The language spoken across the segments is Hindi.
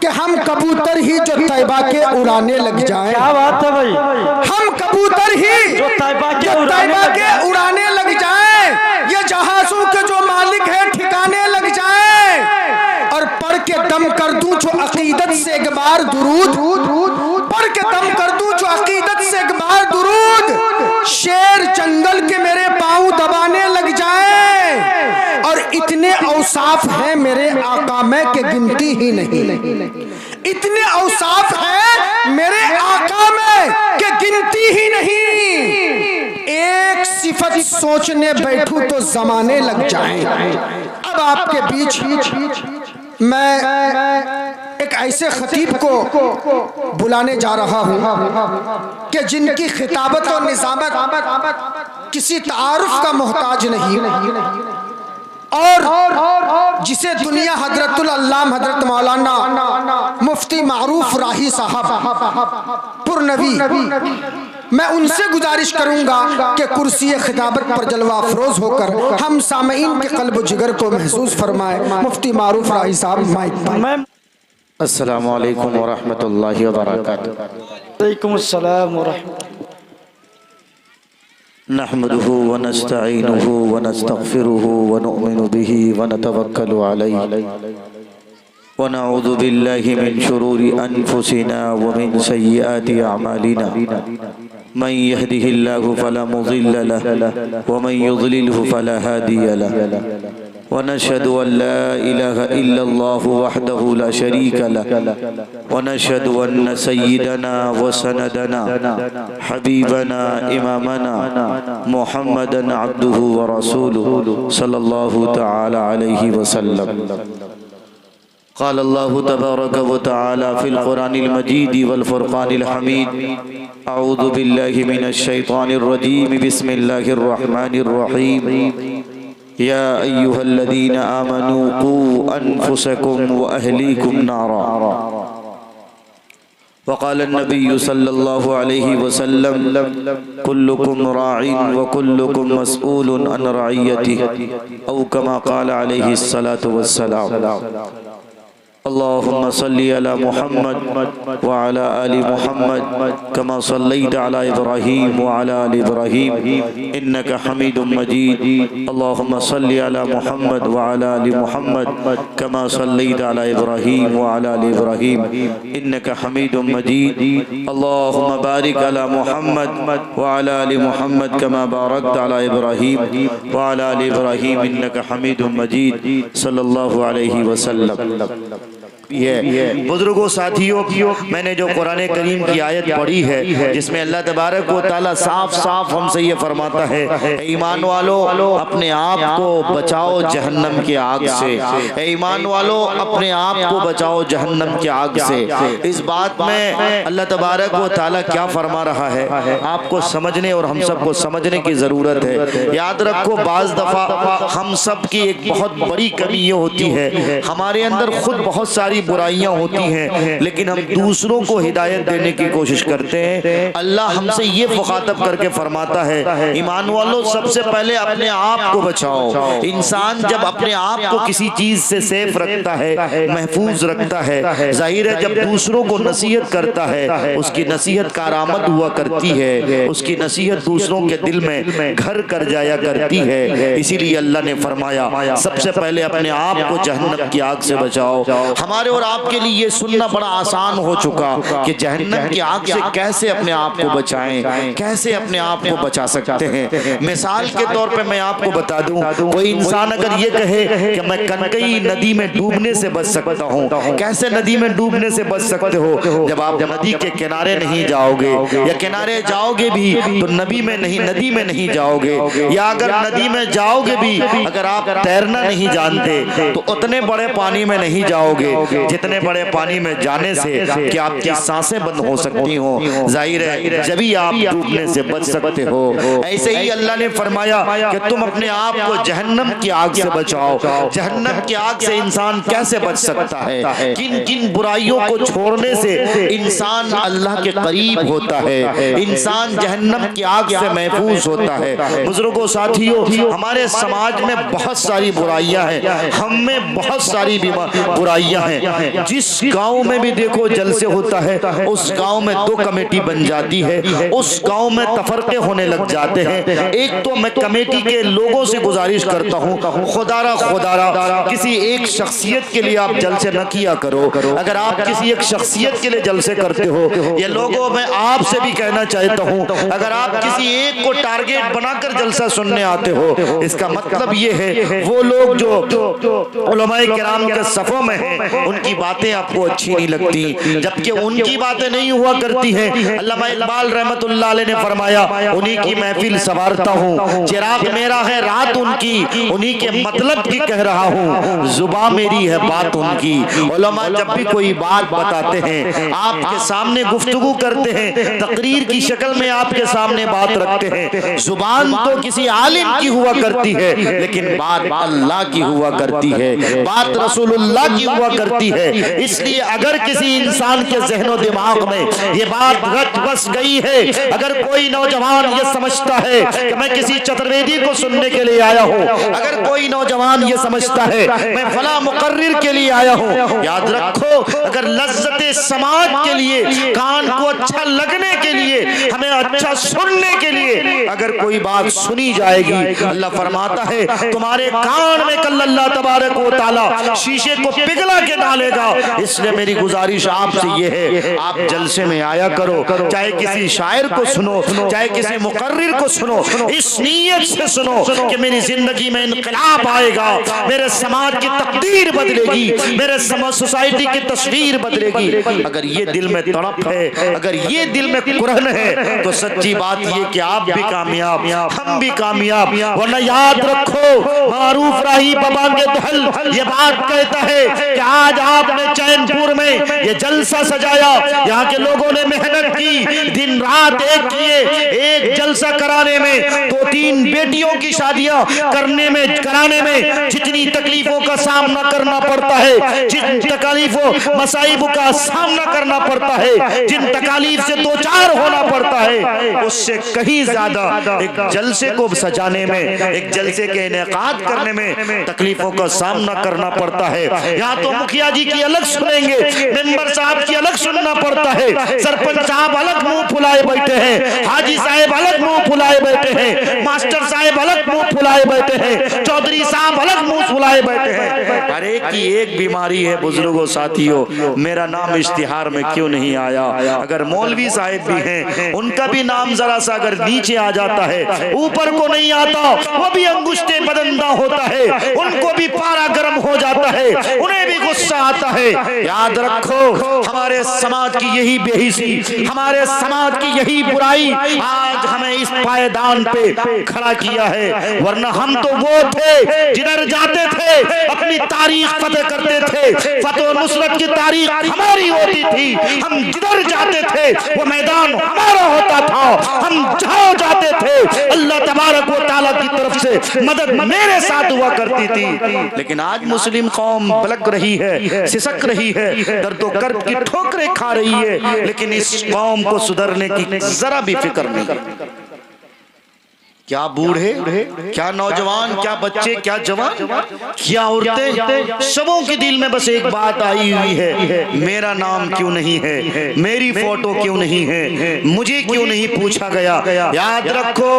कि हम कबूतर ही जो तैबा के उड़ाने लग जाएं। क्या बात है भाई, हम कबूतर ही जो तैबा के उड़ाने लग जाएं, ये जहाजों के जो मालिक है ठिकाने लग जाएं। और पढ़ के दम कर दूं जो अकीदत से एक बार दुरूद, पढ़ के दम कर दूं जो अकीदत से एक बार दुरूद, शेर जंगल के मेरे पांव दबाने लग जाएं। और इतने औसाफ हैं मेरे आका में कि गिनती ही नहीं, इतने औसाफ हैं मेरे आका में कि गिनती ही नहीं। एक सिफत सोचने बैठूं तो जमाने लग जाएं। अब आपके बीच मैं एक ऐसे खतीब को बुलाने जा रहा हूं कि जिनकी खिताबत और निज़ामत किसी तारुफ का मोहताज नहीं, और जिसे दुनिया हजरतुल अल्लाम हजरत मौलाना मुफ्ती मारूफ राही साहब पुरनवी, मैं उनसे गुजारिश करूंगा कि कुर्सी खिताबत पर जलवा अफरोज होकर हम सामईन के कल्ब जिगर को महसूस फरमाए। मुफ्ती मारूफ राही साहब माइक पर। अस्सलामु अलैकुम व रहमतुल्लाहि व बरकातुहू। वालेकुम अस्सलाम व रहमतुल्लाह। नहमदुहु व नस्तईनुहु व नस्तगफिरुहु व नु'मिनु बिही व नतवक्कलु अलैहि व नऊज़ु बिल्लाहि मिन शुरूरि अनफुसिना व मिन सय्यिआति अअमालिना। मन यहदिहिल्लाहु फला मुज़िल्ल लहु व मन युज़लिलहु फला हादिय लहु व नशहदु अन ला इलाहा इल्लल्लाहु वहदहु ला शरीका लहु व नशहदु अन्न सय्यिदना व सनदना हबीबना इमामना मुहम्मदन अब्दुहु व रसूलुहु सल्लल्लाहु तआला अलैहि वसल्लम। क़ाल अल्लाहु तबारक व तआला फ़िल क़ुरानिल मजीद वल फ़ुरक़ानिल हमीद। अऊज़ु बिल्लाहि मिनश शैतानिर रजीम। बिस्मिल्लाहिर रहमानिर रहीम। या अय्युहल्लज़ीना आमनू क़ू अनफुसकुम व अहलीकुम नारा। वक़ाल अन्नबिय्यु सल्लल्लाहु अलैहि वसल्लम कुल्लुकुम राइन व कुल्लुकुम मस्ऊलुन अन रइयतिही औ कमा क़ाल अलैहि सलातु वस्सलाम। अल्लाहुम्मा सल्लि अला मुहम्मद व अला आलि मुहम्मद कमा सल्लैता अला इब्राहीम व अला आलि इब्राहीम इन्नका हमीदुम मजीद। अल्लाहुम्मा सल्लि अला मुहम्मद व अला आलि मुहम्मद कमा सल्लैता अला इब्राहीम व अला आलि इब्राहीम इन्नका हमीदुम मजीद। अल्लाहुम्मा बारिक अला मुहम्मद व अला आलि मुहम्मद कमा बारकता अला इब्राहीम व अला आलि इब्राहीम इन्नका हमीदुम मजीद। सल्लल्लाहु अलैहि वसल्लम। ये बुजुर्गों साथियों, मैंने जो कुरान करीम की आयत पढ़ी है जिसमें अल्लाह तबारक व तआला साफ साफ हमसे ये फरमाता है, ईमान वालों अपने आप को बचाओ जहन्नम की आग से। ईमान वालों अपने आप को बचाओ जहन्नम की आग से। इस बात में अल्लाह तबारक व तआला क्या फरमा रहा है आपको समझने और हम सबको समझने की ज़रूरत है। याद रखो, बाज़ दफ़ा हम सब की एक बहुत बड़ी कमी ये होती है, हमारे अंदर खुद बहुत सारी बुराइयां होती हैं लेकिन हम दूसरों को हिदायत देने की कोशिश करते हैं। अल्लाह हमसे ये मुखातब करके फरमाता है, ईमान वालों सबसे पहले अपने आप को बचाओ। इंसान जब अपने आप को किसी चीज से सेफ रखता है, महफूज रखता है, जाहिर है जब दूसरों को नसीहत करता है उसकी नसीहत कारआमद हुआ करती है, उसकी नसीहत दूसरों के दिल में घर कर जाया करती है। इसीलिए अल्लाह ने फरमाया सबसे पहले अपने आप को जहन्नम की आग से बचाओ। हमारे और आपके लिए ये सुनना बड़ा आसान हो चुका कि जहन्नम की आग से कैसे अपने आप को बचाएं, कैसे अपने आप को बचा सकते हैं। मिसाल के तौर पे मैं आपको बता दूं, कोई इंसान अगर ये कहे कि मैं कनकई नदी में डूबने से बच सकता हूं, कैसे नदी में डूबने से बच सकते हो? जब आप नदी के किनारे नहीं जाओगे या किनारे जाओगे भी तो नदी में नहीं जाओगे, या अगर नदी में जाओगे भी अगर आप तैरना नहीं जानते तो उतने बड़े पानी में नहीं जाओगे जितने बड़े पानी में जाने से कि आपकी सांसें बंद हो सकती हो। जाहिर है जब ही आप डूबने से बच सकते हो। ऐसे ही अल्लाह ने फरमाया कि तुम अपने आप को जहन्नम की आग से बचाओ। जहन्नम की आग से इंसान कैसे बच सकता है? किन किन बुराइयों को छोड़ने से इंसान अल्लाह के करीब होता है, इंसान जहन्नम की आग से महफूज होता है। बुजुर्गों साथियों, हमारे समाज में बहुत सारी बुराइयां हैं, हम में बहुत सारी बुराइयां हैं, हैं। जिस गांव में भी देखो जलसे होता है उस गांव में 2 कमेटी बन जाती है, उस गांव में तफरके होने लग जाते हैं। एक तो मैं कमेटी के लोगों से गुजारिश करता हूँ, खुदारा किसी एक शख्सियत के लिए आप जलसे न किया करो। अगर आप किसी एक शख्सियत के लिए जलसे करते हो, ये लोगों मैं आपसे भी कहना चाहता हूँ, अगर आप किसी एक को टारगेट बनाकर जलसा सुनने आते हो, इसका मतलब ये है वो लोग जो उलमाए किराम के सफों में हैं उनकी बातें आपको अच्छी नहीं लगती, जबकि उनकी बातें नहीं हुआ करती हैं। अल्लामा इकबाल रहमतुल्लाह अलैह ने फरमाया, उन्हीं की महफिल सवारता हूँ, चिराग मेरा है रात उनकी, उन्हीं के मतलब की कह रहा हूँ, जुबा मेरी है बात उनकी। उलमा जब भी कोई बात बताते हैं, आपके सामने गुफ्तगू करते हैं, तकरीर की शक्ल में आपके सामने बात रखते हैं, जुबान तो किसी आलिम की हुआ करती है लेकिन बात अल्लाह की हुआ करती है, बात रसूलुल्लाह की हुआ करती है। इसलिए अगर किसी इंसान के ज़हनो दिमाग में ये बात रच बस गई है, अगर कोई नौजवान ये समझता है कि मैं किसी चतुर्वेदी को सुनने के लिए आया हूँ, अगर कोई नौजवान ये समझता है मैं फला मुकर्रिर के लिए आया हूँ, याद रखो अगर लज्जते समाज के लिए, कान को अच्छा लगने के लिए, हमें अच्छा सुनने के लिए अगर कोई बात सुनी जाएगी, अल्लाह फरमाता है तुम्हारे कान में कल अल्लाह तबारक व तआला शीशे को पिघला के डालेगा। इसलिए मेरी गुजारिश आपसे ये है, आप जलसे में आया करो, चाहे किसी शायर को सुनो, चाहे किसी मुकर्रिर को सुनो, इस नीयत से सुनो कि मेरी जिंदगी में इनकलाब आएगा, मेरे समाज की तकदीर बदलेगी, मेरे सोसाइटी की तस्वीर बदलेगी। अगर ये दिल में तड़प है, अगर ये दिल में कुरहन है, तो सच्ची बात ये कि आप भी कामयाब, हम भी कामयाब। वरना याद रखो, मारूफ राही बबांगे दहल ये बात कहता है कि आज आपने चैनपुर में ये जलसा सजाया, यहाँ के लोगों ने मेहनत की, दिन रात एक किए, एक जलसा कराने में 2-3 बेटियों की शादियां कराने में जितनी तकलीफों का सामना करना पड़ता है, जिन तकलीफों मसाइब का सामना करना पड़ता है, जिन तकालीफ से 2-4 होना पड़ता है, उससे कहीं ज्यादा एक जलसे को सजाने में, एक जलसे के इनेकाद करने में तकलीफों का सामना करना पड़ता है। यहाँ तो मुखिया जी की अलग सुनेंगे, मेंबर साहब की अलग सुनना पड़ता है, सरपंच साहब अलग मुंह फुलाए बैठे हैं, हाजी साहब अलग मुंह फुलाए बैठे हैं, मास्टर साहब अलग मुंह फुलाए बैठे हैं, चौधरी साहब अलग मुंह फुलाए बैठे हैं। हर एक की एक बीमारी है बुजुर्गों साथियों, मेरा नाम इश्तिहार में क्यों नहीं आया? अगर मौलवी साहब भी हैं, उनका भी नाम जरा सा अगर नीचे आ जाता है, ऊपर को नहीं आता, वो भी अंगुष्ठे बदंदा होता है, उनको भी पारा गर्म हो जाता है, उन्हें भी गुस्सा आता है। याद रखो, हमारे समाज की यही बेहिसी, हमारे समाज की यही बुराई आज हमें इस पायदान पे खड़ा किया है। वरना हम तो वो थे जिधर जाते थे अपनी तारीख फतेह करते थे, फतेह नुसरत की तारीख हमारी होती थी, हम जिधर जाते थे वो मैदान हमारा होता था, हम जहां जाते थे अल्लाह तबारक व तआला की तरफ से मदद मेरे साथ हुआ करती थी। लेकिन आज मुस्लिम कौम बलक रही है, सिसक रही है, दर्दो कर्ब की ठोकरें खा रही है, लेकिन इस कौम को सुधरने की जरा भी फिक्र नहीं। क्या बूढ़े, क्या नौजवान, क्या बच्चे, क्या जवान, क्या औरतें, सबों के दिल में बस एक बात आई हुई है, मेरा नाम क्यों नहीं है, मेरी फोटो क्यों नहीं है, मुझे क्यों नहीं पूछा गया। याद रखो,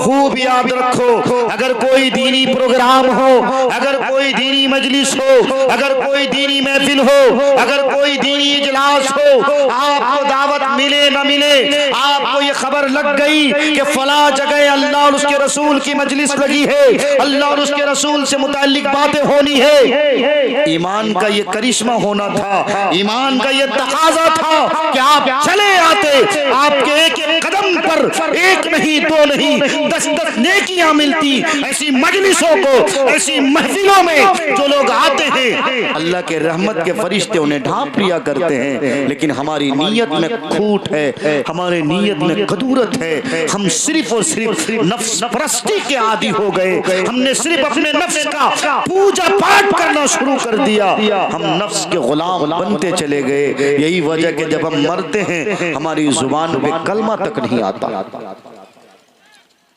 खूब याद रखो, अगर कोई दीनी प्रोग्राम हो, अगर कोई दीनी मजलिस हो, अगर कोई दीनी महफिल हो, अगर कोई दीनी इजलास हो, आपको दावत मिले न मिले, आपको ये खबर लग गई कि फला जगह अल्लाह और उसके रसूल की मजलिस लगी है, अल्लाह और उसके रसूल से मुताल्लिक बातें होनी है, ईमान का ये करिश्मा होना था, ईमान का ये तकाजा था कि आप चले आते, आपके एक एक कदम पर एक नहीं, 2 नहीं, 10-10 नेकियां मिलती। ऐसी मजलिसों को, ऐसी महफिलों में जो लोग आते हैं, अल्लाह के रहमत के फरिश्ते उन्हें ढांप लिया करते हैं। लेकिन हमारी नीयत में खूट है, हमारे नीयत में कदूरत है, हम सिर्फ और सिर्फ नफ्स परस्ती के आदी हो गए, हमने सिर्फ अपने नफ्स का पूजा पाठ करना शुरू कर दिया, हम नफ्स के गुलाम बनते चले गए। यही वजह कि जब हम मरते हैं हमारी जुबान पे कलमा तक नहीं आता।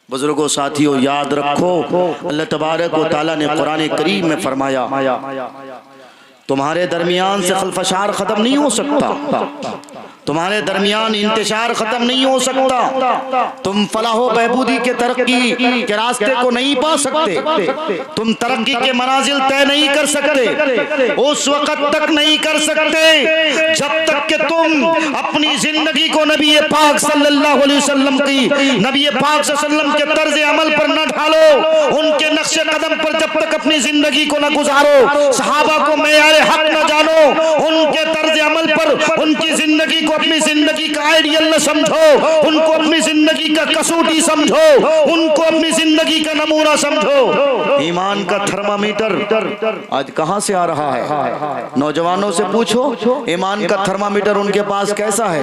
बुजुर्गों साथियों, याद रखो, अल्लाह तबारक व तआला ने कुरान करीम में फरमाया, तुम्हारे दरमियान से खलफशार खत्म नहीं हो सकता, तुम्हारे दरमियान इंतशार खत्म नहीं हो सकता, तुम फलाहो बहबूदी के तरक्की के रास्ते को नहीं पा सकते, तुम तरक्की के मनाजिल तय नहीं कर सकते, उस वक्त तक नहीं कर सकते जब तक कि तुम अपनी जिंदगी को नबी पाक सल्लल्लाहु अलैहि वसल्लम की, नबी पाक सल्लल्लाहु अलैहि वसल्लम के तर्ज अमल पर न ढालो, उनके नक्शे कदम पर जब तक अपनी जिंदगी को न गुजारो, सहाबा को मेयारे हक न जानो, उनके तर्ज अमल पर उनकी जिंदगी को अपनी जिंदगी का आइडियल न समझो, उनको अपनी जिंदगी का कसौटी समझो, उनको अपनी जिंदगी का नमूना समझो। ईमान का थर्मामीटर आज कहां से आ रहा है? नौजवानों से पूछो, ईमान का थर्मामीटर उनके पास कैसा है?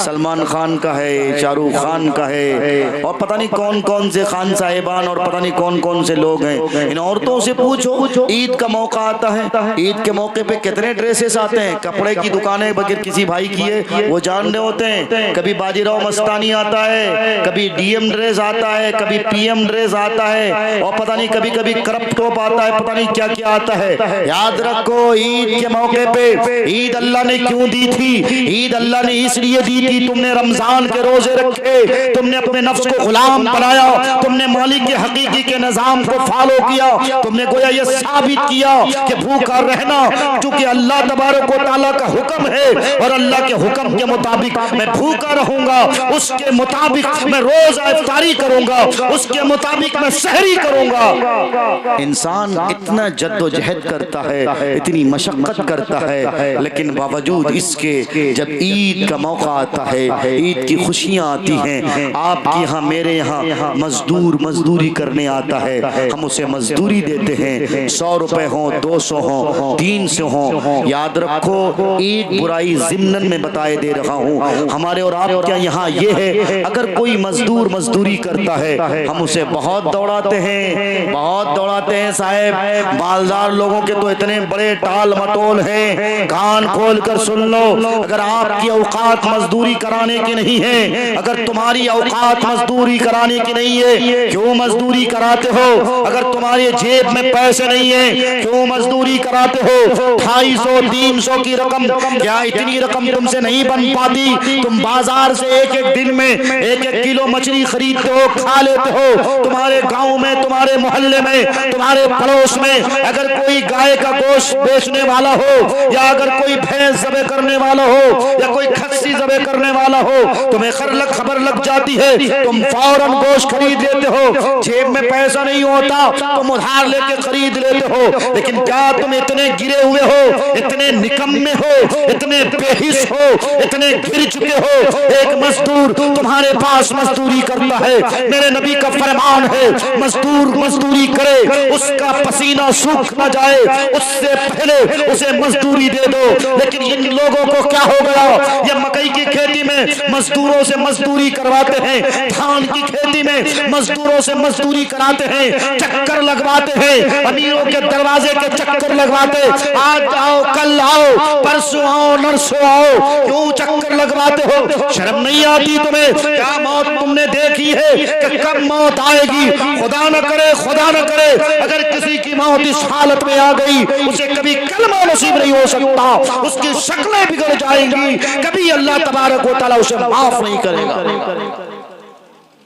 सलमान खान का है, शाहरुख खान का है, और पता नहीं कौन कौन से खान साहिबान और पता नहीं कौन कौन से लोग हैं। इन औरतों से पूछो, ईद का मौका आता है, ईद के मौके पे कितने ड्रेसेस आते हैं, कपड़े की दुकानें बगैर किसी भाई की है वो जान रहे होते हैं। कभी बाजीराव मस्तानी आता है, कभी डीएम ड्रेस आता है, कभी पीएम ड्रेस आता है, और पता नहीं कभी कभी करप टॉप आता है, पता नहीं क्या क्या आता है। याद रखो, ईद के मौके पे ईद अल्लाह ने क्यों दी थी? ईद अल्लाह ने इसलिए दी थी, तुमने रमजान के रोजे रखे, तुमने अपने नफ्स को गुलाम बनाया, तुमने मालिक के हकीकी के निजाम को फॉलो किया, तुमने गोया ये साबित किया कि भूखा रहना क्योंकि अल्लाह तबारक व तआला का हुक्म है, और अल्लाह के हुक्म के मुताबिक मैं भूखा रहूंगा, उसके मुताबिक मैं रोज इफ्तारी करूंगा, उसके मुताबिक मैं सहरी करूंगा। इंसान इतना जद्दोजहद करता है, इतनी मशक्कत करता है, लेकिन बावजूद इसके जब ईद का मौका आता है, ईद की खुशियां आती हैं, आपके यहाँ मेरे यहाँ मजदूर मजदूरी करने आता है, हम उसे मजदूरी देते हैं, 100 रुपए हो, 200 हो, 300 हो। याद रखो, ईद बुराई जिम्नन में बताए दे रहा हूँ, हमारे और आपके यहाँ ये है, अगर कोई मजदूर मजदूरी करता है हम उसे बहुत दौड़ाते हैं, बहुत दौड़ाते हैं साहब। मालदार लोगों के तो इतने बड़े टाल मटोल हैं, कान खोल कर सुन लो, अगर आपकी औकात मजदूरी कराने की नहीं है, अगर तुम्हारी औकात मजदूरी कराने की नहीं है, क्यों मजदूरी कराते हो? अगर तुम्हारे जेब में पैसे नहीं है, क्यों मजदूरी कराते हो? 250-300 की रकम, क्या इतनी रकम तुमसे नहीं बन पाती? तुम बाजार से एक एक दिन में एक एक किलो मछली खरीदते हो, खा लेते हो। तुम्हारे गांव में, तुम्हारे मोहल्ले में, तुम्हारे पड़ोस में अगर कोई गाय का गोश्त बेचने वाला हो, या अगर कोई भैंस ज़बह करने वाला हो, या कोई खस्सी ज़बह करने वाला हो, तुम्हें खबर लग जाती है, तुम फौरन गोश्त खरीद लेते हो। जेब में पैसा नहीं होता, तुम उधार लेके खरीद लेते हो। लेकिन क्या तुम इतने गिरे हुए हो, इतने निकम्मे हो, इतने बेहिस हो, इतने गिर चुके हो? एक मजदूर तुम्हारे पास मजदूरी करता है, मेरे नबी का फरमान है, मजदूर मजदूरी करे, उसका पसीना सूख न जाए उससे पहले उसे मजदूरी दे दो। लेकिन इन लोगों को क्या हो गया? ये मकई की खेती में मजदूरों से मजदूरी करवाते हैं, धान की खेती में मजदूरों से मजदूरी कराते हैं, चक्कर लगवाते हैं, अमीरों के दरवाजे के चक्कर लगवाते, आज आओ, कल आओ, परसों आओ, नरसों आओ, क्यों चक्कर लगवाते हो? शर्म नहीं आती तुम्हें? क्या मौत तुमने देखी है कि कब मौत आएगी? खुदा न करे, खुदा न करे, अगर किसी की मौत इस हालत में आ गई, उसे कभी कलमा नसीब नहीं हो सकता, उसकी शक्लें बिगड़ जाएंगी, कभी अल्लाह तबारक व तआला उसे माफ नहीं करेगा।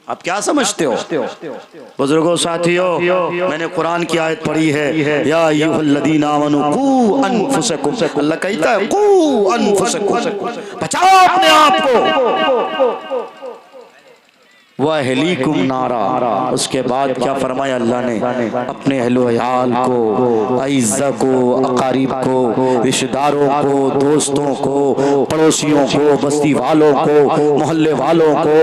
आप क्या समझते हो? बुजुर्गों, साथियों, मैंने कुरान की आयत पढ़ी है, या अय्युहल्लज़ीना आमनू कू अनफुसकुम, अल्लाह कहता है कू अनफुसकुम, बचाओ अपने आप को, वअहलीकुम नारा। उसके बाद क्या फरमाया अल्लाह ने? अपने अहलो अयाल को, अइज़्ज़ा को, अकारीब को, रिश्तेदारों को, दोस्तों को, पड़ोसियों को, बस्ती वालों को, मोहल्ले वालों को,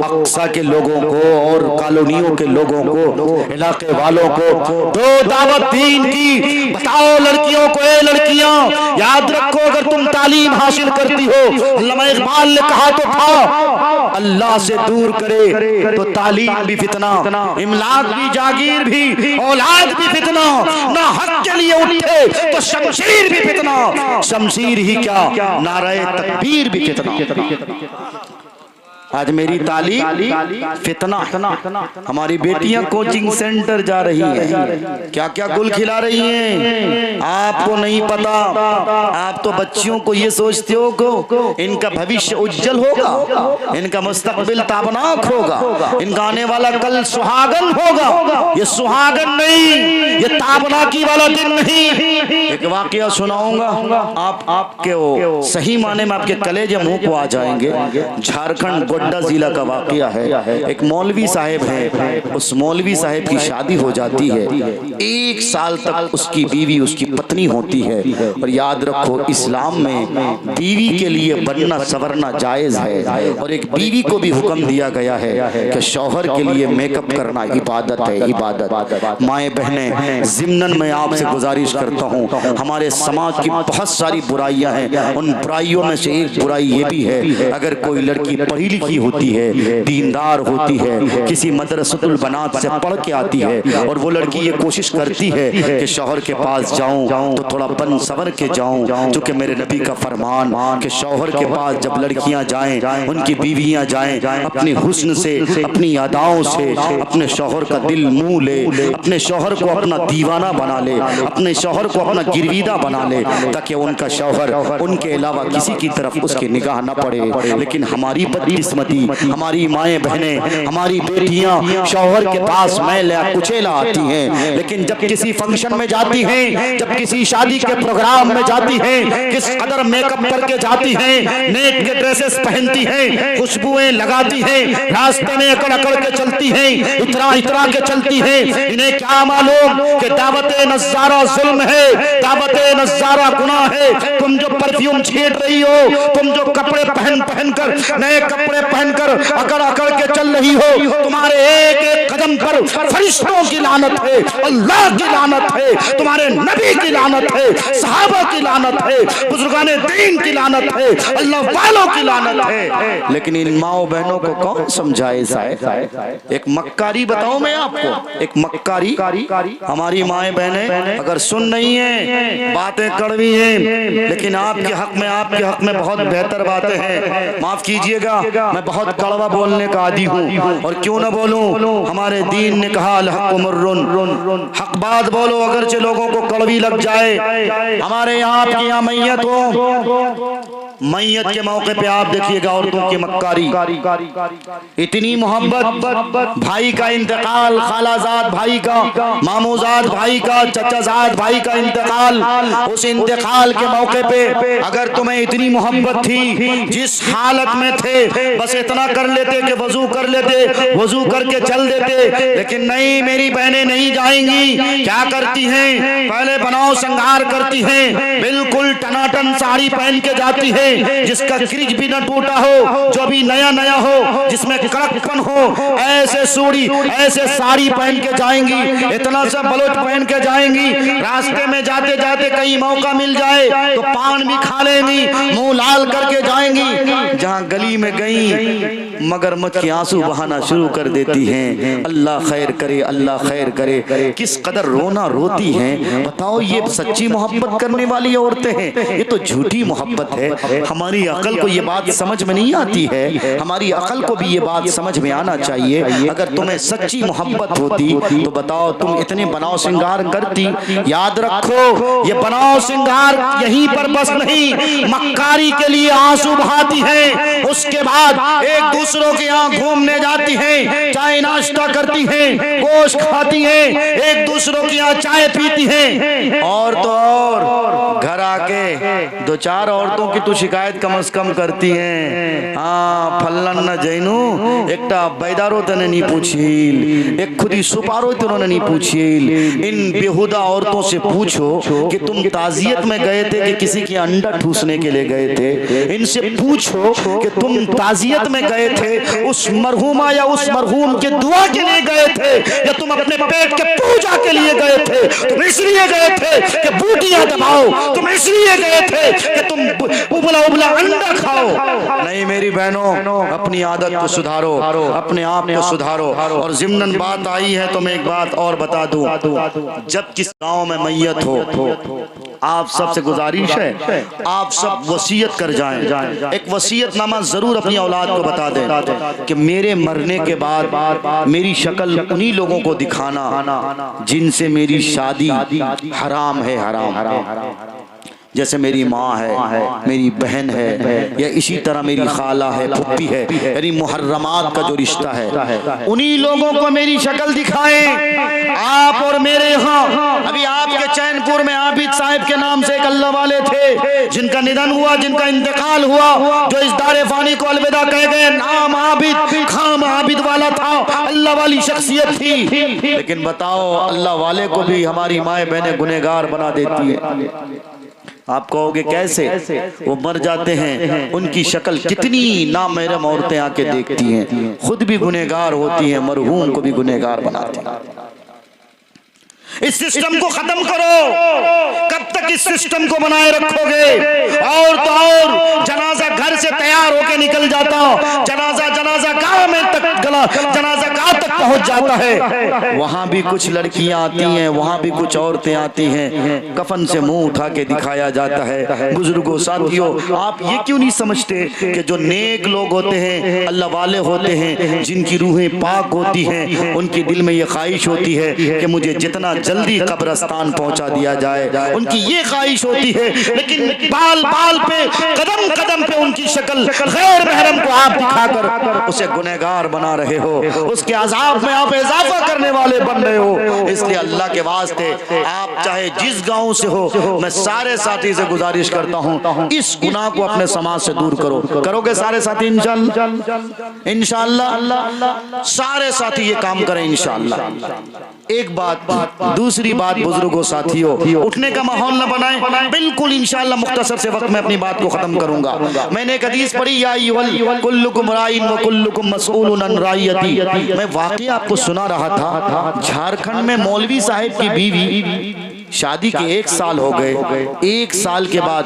अक्सा के लोगों को और कॉलोनियों के लोगों को, इलाके वालों को दो दावत दीन की। बताओ लड़कियों को, ए लड़कियां, याद रखो, अगर तुम तालीम हासिल करती हो, अल्लामा इकबाल ने कहा तो था, अल्लाह से दूर करे तो तालीम भी फितना, इमलाक भी, जागीर भी, औलाद भी फितना, ना हक के लिए उठे तो शमशीर भी फितना, शमशीर ही क्या, नारे तकबीर भी फितना। आज मेरी तालीम फितना। हमारी बेटियां कोचिंग सेंटर जा रही हैं, क्या क्या गुल खिला रही हैं आपको नहीं पता। आप तो बच्चियों को ये सोचते हो को इनका भविष्य उज्जवल होगा, इनका मुस्तकबिल ताबनाक होगा, इनका आने वाला कल सुहागन होगा। ये सुहागन नहीं, ये ताबनाकी वाला दिन नहीं। एक वाकया सुनाऊंगा, आपके वो सही माने में आपके कलेजे मुंह को आ जाएंगे। झारखंड गोड्डा जिला का वाकया है। एक मौलवी साहब है, उस मौलवी साहब की शादी हो जाती है। 1 साल तक उसकी बीवी उसकी पत्नी होती है। और याद रखो, इस्लाम में बीवी के लिए बनना सवरना जायज है। और एक बीवी को भी हुक्म दिया गया है कि शौहर के लिए मेकअप करना इबादत है, इबादत। माए बहनें, ज़िम्नन मैं आपसे गुजारिश करता हूँ, हमारे समाज की बहुत सारी बुराइयां हैं। उन बुराइयों में से एक बुराई ये भी है, अगर कोई लड़की पढ़ी लिखी होती है, दीनदार होती है, किसी मदरसतुल बनात से पढ़ के आती है, और वो लड़की ये कोशिश करती है कि शौहर के पास जाऊं तो थोड़ा बन सवर के जाऊं, चूंकि मेरे नबी का फरमान कि शौहर के पास जब लड़कियां जाएं, उनकी बीवियां जाएं, अपनी हुस्न से, अपनी अदाओं से अपने शौहर का दिल मुंह ले, अपने शौहर को अपना दीवाना बना ले, अपने शौहर को अपना गिरवीदा बना ले, ताकि उनका शौहर उनके अलावा किसी की तरफ उसकी निगाह न पड़े। लेकिन हमारी बदकिस्मती, हमारी माएँ बहनें, हमारी बेटियां शौहर के पास मैला कुचेला आती हैं, लेकिन जब किसी फंक्शन में जाती हैं, जब किसी शादी के प्रोग्राम में जाती हैं, किस कदर मेकअप करके जाती हैं, नेक के ड्रेसेस पहनती हैं, खुशबुएं लगाती हैं, रास्ते में अकड़ अकड़ के चलती हैं, इतरा इतरा के चलती हैं। इन्हें क्या मालूम कि दावत नज़ारा जुल्म है, दावत नज़ारा गुनाह है। तुम जो परफ्यूम छींट रही हो, तुम जो कपड़े पहन कर, नए कपड़े पहनकर अकड़ अकड़ के चल रही हो, तुम्हारे एक एक कदम पर फरिश्तों की लानत है, अल्लाह की लानत है, तुम्हारे नबी की लानत है, सहाबा की लानत है, बुजुर्गाने दीन की लानत है, अल्लाह वालों की लानत है। लेकिन इन माओ बहनों को कौन समझाए साहब? एक मक्कारी बताऊं मैं आपको, एक मक्कारी। हमारी माए बहनें अगर सुन नहीं है, बातें कड़वी हैं, लेकिन आपके हक में बहुत बेहतर बातें हैं। माफ कीजिएगा, मैं बहुत कड़वा बोलने का आदी हूँ, और क्यों न बोलूं, हमारे दीन ने कहा अल हक़्क़ु मुर्रुन, हक बात बोलो अगरचे लोगों को कड़वी लग जाए। हमारे यहाँ आपके यहाँ मैयत हो, मैयत के मौके पे आप देखिएगा औरतों की मक्कारी, इतनी मोहब्बत, भाई का इंतकाल, खालाजाद भाई का, मामूजाद भाई का, चचाजाद भाई का इंतकाल, उस इंतकाल के मौके पे अगर तुम्हें इतनी मोहब्बत थी, जिस हालत में थे बस इतना कर लेते कि वजू कर लेते, वजू करके चल देते। लेकिन नहीं, मेरी बहनें नहीं जाएंगी। क्या करती हैं? पहले बनाओ श्रृंगार करती हैं, बिल्कुल टनाटन साड़ी पहन के जाती है, जिसका क्रिज भी न टूटा हो, जो भी नया नया हो, जिसमें कड़कपन हो, ऐसे सूड़ी, ऐसे साड़ी पहन के जाएंगी, इतना सा बलोच पहन के जाएंगी। रास्ते में जाते जाते कहीं मौका मिल जाए तो पान भी खा लेंगी, मुंह लाल करके जाएंगी। जहां गली में गई मगरमच्छ के आंसू बहाना शुरू कर देती हैं। अल्लाह खैर करे, अल्लाह खैर करे। किस कदर रोना रोती हैं, बताओ। ये सच्ची मोहब्बत करने वाली औरतें हैं, ये तो झूठी मोहब्बत है। हमारी अकल को ये बात समझ में नहीं आती है, हमारी अकल को भी ये बात समझ में आना चाहिए। अगर तुम्हें सच्ची मोहब्बत होती तो बताओ, तुम इतने बनाओ श्रृंगार करती। याद रखो, ये बनाओ श्रृंगार यहीं पर बस नहीं, मक्कारी के लिए आंसू बहाती है, उसके बाद एक दूसरों के यहाँ घूमने जाती है, चाय नाश्ता करती है, गोश्त खाती है, एक दूसरों के यहाँ चाय पीती है। और तो और घर आके 2-4 औरतों की तो शिकायत कम से कम करती हैं। हाँ, फल्लन न जैनू एकटा बैदारो तने नहीं पूछील, एक खुदी सुपारो तने नहीं पूछील। इन बेहुदा औरतों से पूछो कि तुम ताजियत में गए थे कि किसी के अंडा ठूसने के लिए गए थे। इनसे पूछो कि तुम ताजियत में गए थे उस मरहूमा या उस मरहूम के दुआ के लिए गए थे, या तुम अपने पेट के पूजा के लिए गए थे। तुम इसलिए गए थे कि बूटियां दबाओ, तुम इसलिए गए थे कि तुम उबला उबला अंडा खाओ। नहीं मेरी बहनों, अपनी आदत को सुधारो, अपने आप को सुधारो। और ज़िम्नन बात आई है तो मैं एक बात और बता दूं, जब किस गांव में मैयत हो, आप सबसे गुजारिश है, आप सब वसीयत कर जाएं, एक वसीयतनामा जरूर अपनी औलाद को बता दें कि मेरे मरने के बाद मेरी शक्ल उन्हीं लोगों को दिखाना जिनसे मेरी शादी हराम है, हराम। जैसे मेरी माँ है, मेरी बहन है, या इसी तरह मेरी खाला है, फुप्पी है, यानी मुहर्रमात का जो रिश्ता है, उन्हीं लोगों को मेरी शक्ल दिखाएं। आप और मेरे यहाँ अभी आपके चैनपुर में आबिद साहब के नाम से एक अल्लाह वाले थे, जिनका निधन हुआ, जिनका इंतकाल हुआ, जो इस दारे फानी को अलविदा कह गए। नाम आबिद, खाम आबिद वाला था, अल्लाह वाली शख्सियत थी, लेकिन बताओ अल्लाह वाले को भी हमारी माए बहनें गुनहगार बना देती है। आप कहोगे कैसे? वो मर जाते हैं, उनकी शक्ल कितनी नामहरम औरतें आके देखती हैं, खुद भी गुनहगार होती हैं, मरहूम को भी गुनहगार बनाती हैं। इस सिस्टम को खत्म करो। कब तक इस सिस्टम को बनाए रखोगे? और तो और जनाजा घर से तैयार होके निकल जाता, जनाजा गांव में तक जनाजा गांव तक पहुंच जाता है, वहां भी कुछ लड़कियां आती हैं, वहां भी कुछ औरतें आती हैं, कफन से मुंह उठा के दिखाया जाता है। बुजुर्गों, साथियों, आप ये क्यों नहीं समझते कि जो नेक लोग होते हैं, अल्लाह वाले होते हैं, जिनकी रूहें पाक होती हैं, उनके दिल में ये ख्वाहिश होती है कि मुझे जितना जल्दी कब्रिस्तान पहुंचा दिया जाए, उनकी ये ख्वाहिश होती है, लेकिन बाल बाल पे, कदम कदम पे उनकी शक्ल गैर महरम को आप दिखाकर उसे गुनहगार बना रहे हो, उसके अजाब में आप इजाफा करने वाले बन रहे हो। इसलिए अल्लाह के वास्ते आप चाहे जिस गांव से हो, मैं सारे साथी से गुजारिश करता हूं, इस गुनाह को अपने समाज से दूर करो। करोगे सारे साथी? इंशाअल्लाह सारे साथी ये काम करें इंशाअल्लाह। एक बात, दूसरी बात, बुजुर्गों, साथियों, उठने का माहौल न बनाएं, बिल्कुल इंशाअल्लाह मुख्तसर से वक्त में अपनी बात को खत्म करूंगा। मैंने एक हदीस पढ़ी, या कुल्लुकुम राइन व कुल्लुकुम मसऊलुन अन राइयती। मैं वाकई आपको सुना रहा था, झारखंड में मौलवी साहब की बीवी शादी के 1 साल हो गए, 1 साल के बाद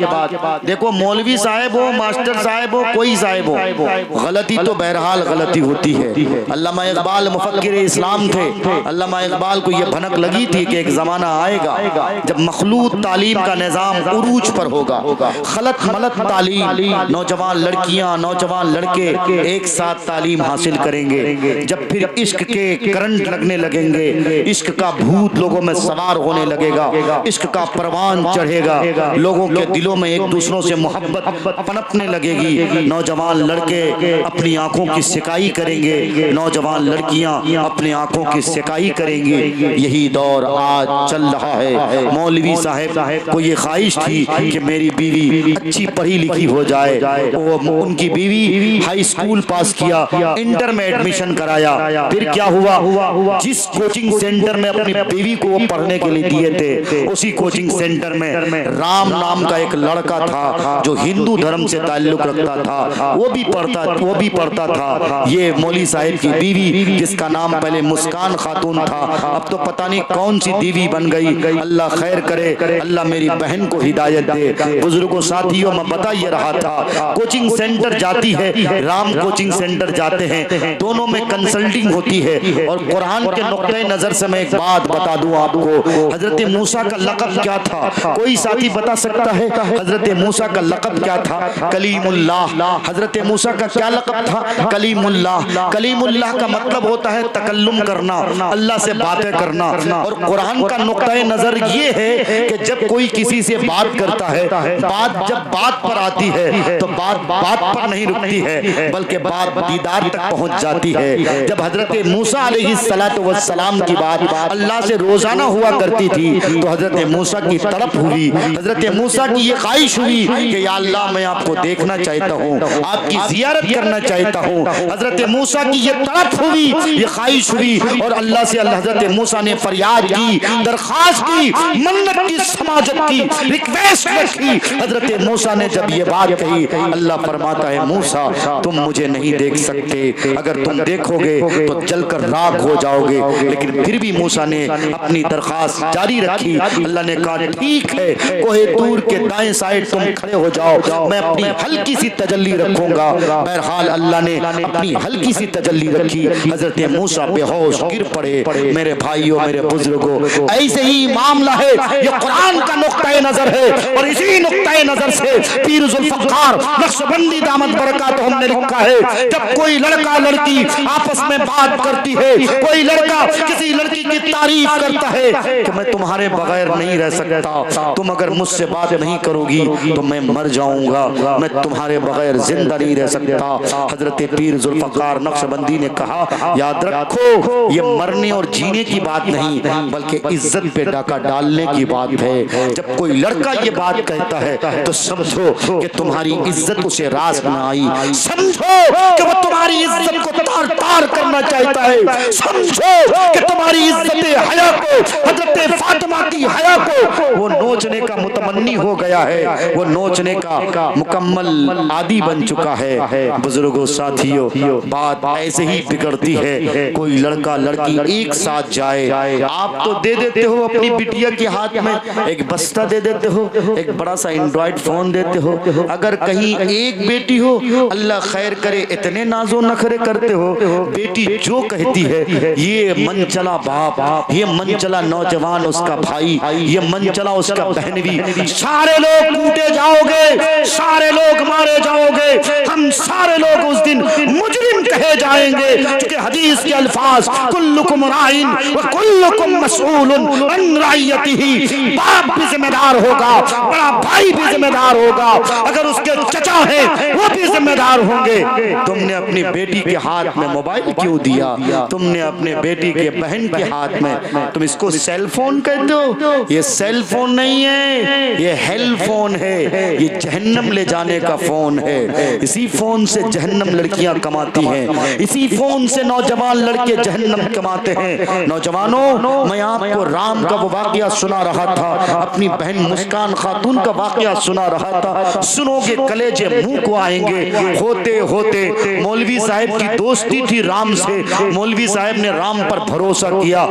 देखो, मौलवी साहब हो, मास्टर साहब हो, कोई साहब हो, गलती तो बहरहाल गलती होती है। अल्लामा इकबाल मुफक्किर इस्लाम थे, अल्लामा इकबाल को यह भनक लगी थी कि एक जमाना आएगा जब मखलूत तालीम का निजाम उरूज पर होगा, खलत मलत तालीम, नौजवान लड़कियां, नौजवान लड़के एक साथ तालीम हासिल करेंगे। जब फिर इश्क के करंट लगने लगेंगे, इश्क का भूत लोगों में सवार होने लगेगा, इश्क का परवान चढ़ेगा, लोगों के दिलों में एक दूसरों से मोहब्बत पनपने लगेगी। नौजवान लड़के अपनी आंखों की सिकाई करेंगे, नौजवान लड़कियां अपनी आंखों की सिकाई करेंगे। यही दौर आज चल रहा है। मौलवी साहब को ये ख्वाहिश थी कि मेरी बीवी अच्छी पढ़ी लिखी हो जाए। उनकी बीवी हाई स्कूल पास किया, इंटर में एडमिशन कराया, फिर क्या हुआ, जिस कोचिंग सेंटर में अपनी बीवी को वो पढ़ने के लिए दिए थे, उसी कोचिंग सेंटर में राम नाम का एक लड़का था जो हिंदू धर्म से ताल्लुक रखता था, वो भी पढ़ता था। ये मौलवी साहब की बीवी, जिसका नाम पहले मुस्कान खातून था, अब तो पता नहीं कौन सी बीवी बन गई। अल्लाह खैर करे, अल्लाह मेरी बहन को हिदायत दे। बुजुर्गों, साथियों, मैं बता ये रहा था, कोचिंग सेंटर जाती है, राम कोचिंग सेंटर जाते हैं, दोनों में कंसल्टिंग होती है। और कुरान के नुक्ते नजर से मैं एक बात बता दूं आपको, हजरत मूसा का लक़ब क्या था? कोई साथी बता सकता है? हजरत मूसा का लक़ब क्या था? कलीमुल्लाह। हजरत मूसा का क्या लक़ब था? कलीमुल्लाह। कलीमुल्लाह का मतलब होता है तकल्लुम करना, अल्लाह से बातें करना। और कुरान का नुक्ता नजर ये है कि जब कोई किसी से बात करता है, बात जब बात पर आती है तो बात पर नहीं रुकती है, बल्कि बात दीदार तक पहुंच जाती है। जब हजरत मूसा अलैहिस्सलातु वस्सलाम की बात अल्लाह से रोजाना हुआ करती थी, तो हजरत मूसा की तड़प हुई, हजरत मूसा की ये ख्वाहिश हुई कि या अल्लाह, मैं आपको देखना चाहता हूँ, आपकी जियारत करना चाहता हूँ। हजरत मूसा की ये तड़प हुई, ये ख्वाहिश हुई, और अल्लाह से हजरत मूसा ने फरियाद की, दरख्वास्त की, मन्नत की, समाजत की, रिक्वेस्ट रखी। हजरत मूसा ने जब ये बात कही, अल्लाह फरमाता है, मूसा, तुम मुझे नहीं देख सकते, अगर तुम देखोगे तो जलकर राख हो जाओगे। लेकिन फिर भी मूसा ने अपनी दरख्वास्त जारी रखी, अल्लाह ने कहा ठीक है, कोहे तूर के दाएं साइड तुम खड़े हो जाओ, मैं अपनी हल्की सी तजल्ली रखूंगा। बहरहाल अल्लाह ने अपनी हल्की सी तजल्ली रखी। हजरत मूसा बेहोश गिर पड़े। मेरे भाइयों, मेरे बुजुर्गों, ऐसे ही मामला है, ये कुरान का नुक्ता नजर है और इसी नुक्ता नजर से पीर जुल्फकार नक्शबंदी दामत बरकत हमने लिखा है, जब कोई लड़का लड़की आपस में बात करती है, कोई लड़का किसी लड़की की तारीफ करता है कि मैं तुम्हारे बगैर नहीं रह सकता, तुम अगर मुझसे बात नहीं करोगी तो मैं मर जाऊंगा, मैं तुम्हारे बगैर जिंदा नहीं रह सकता। हजरत पीर जुल्फकार नक्शबंदी ने कहा, याद रखो ये मरने और जीने की बात नहीं, बल्कि इज्जत पे डाका डालने की बात है। जब कोई लड़का ये बात कहता है तो समझो कि तुम्हारी इज्जत उसे रास ना आई, समझो कि वो तुम्हारी इज्जत को तार तार करना चाहता है, समझो कि तुम्हारी इज्जत हया को, हजरत फातिमा की हया को वो नोचने का मुतमन्नी हो गया है, वो नोचने का मुकम्मल आदी बन चुका है। बुजुर्गों, साथियों, बात ऐसे ही बिगड़ती है। कोई लड़का लड़की एक साथ जाए, आप तो दे देते हो अपनी बिटिया के हाथ में एक बस्ता दे देते हो, एक बड़ा सा एंड्रॉइड फोन देते हो, अगर कहीं एक बेटी हो, अल्लाह खैर करे, इतने नाजो नखरे करते हो, बेटी जो कहती है, ये मन चला बाप, ये मन चला नौजवान उसका भाई, ये मन चला उसका बहनवी, सारे लोग कूटे जाओगे, सारे लोग मारे जाओगे, हम सारे लोग उस दिन मुजरिम कहे जाएंगे, क्योंकि हदीस के अल्फाज कुल्लुकुम राइन व कुल्लुकुम मसऊलुन अन रइयतिही, बाप भी जिम्मेदार होगा, बड़ा भाई भी जिम्मेदार होगा, अगर उसके चचा है वो भी जिम्मेदार होंगे। तुमने अपनी बेटी के हाथ में मोबाइल क्यों दिया, तुमने अपने बेटी के बहन के हाथ में, तुम इसको सेल फोन कहते हो, ये सेल फोन नहीं है, ये हेल फोन है, ये जहन्नम ले जाने का फोन है। इसी फोन से जहन्नम लड़कियां कमाती हैं, इसी फोन से नौजवान लड़के जहन्नम कमाते हैं। नौजवानों, मैं आपको राम का वो वाकया सुना रहा था, अपनी बहन मुस्कान खातून का वाकया सुना रहा था, सुनोगे कलेजे मुंह को आएंगे। होते होते मौलवी साहब की दोस्ती थी राम से, मौलवी साहब ने राम पर भरोसा किया।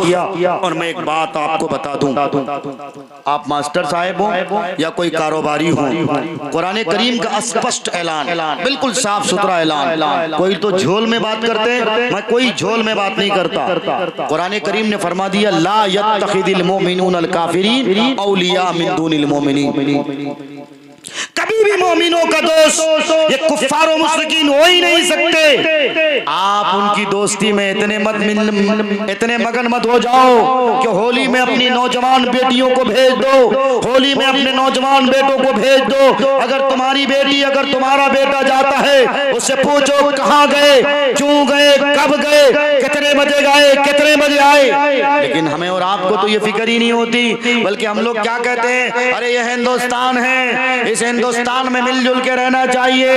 और मैं एक बात आपको बता दूं, आप मास्टर साहब हो या कोई कारोबारी हो, कुरान करीम का स्पष्ट ऐलान, बिल्कुल साफ सुथरा ऐलान, कोई तो झोल में बात करते हैं, मैं कोई झोल में बात नहीं करता। कुरान करीम ने फरमा दिया, ला यत्तखिदिल मोमिनून अल काफिरीन औलिया मिन दूनिल मोमिनीन, कभी भी मोमिनों का दोस्त ये कुफ्फार और मुश्रिकीन हो ही नहीं सकते। आप उनकी दोस्ती में इतने मगन मत हो जाओ कि होली में अपनी नौजवान बेटियों को भेज दो, होली में अपने नौजवान बेटों को भेज दो। अगर तुम्हारी बेटी, अगर तुम्हारा बेटा जाता है, उससे पूछो कहाँ गए, क्यों गए, कब गए, कितने बजे गए, कितने बजे आए। लेकिन हमें और आपको तो ये फिक्र ही नहीं होती, बल्कि हम लोग क्या कहते हैं, अरे ये हिंदुस्तान है, इस हिंदुस्तान में मिलजुल के रहना चाहिए,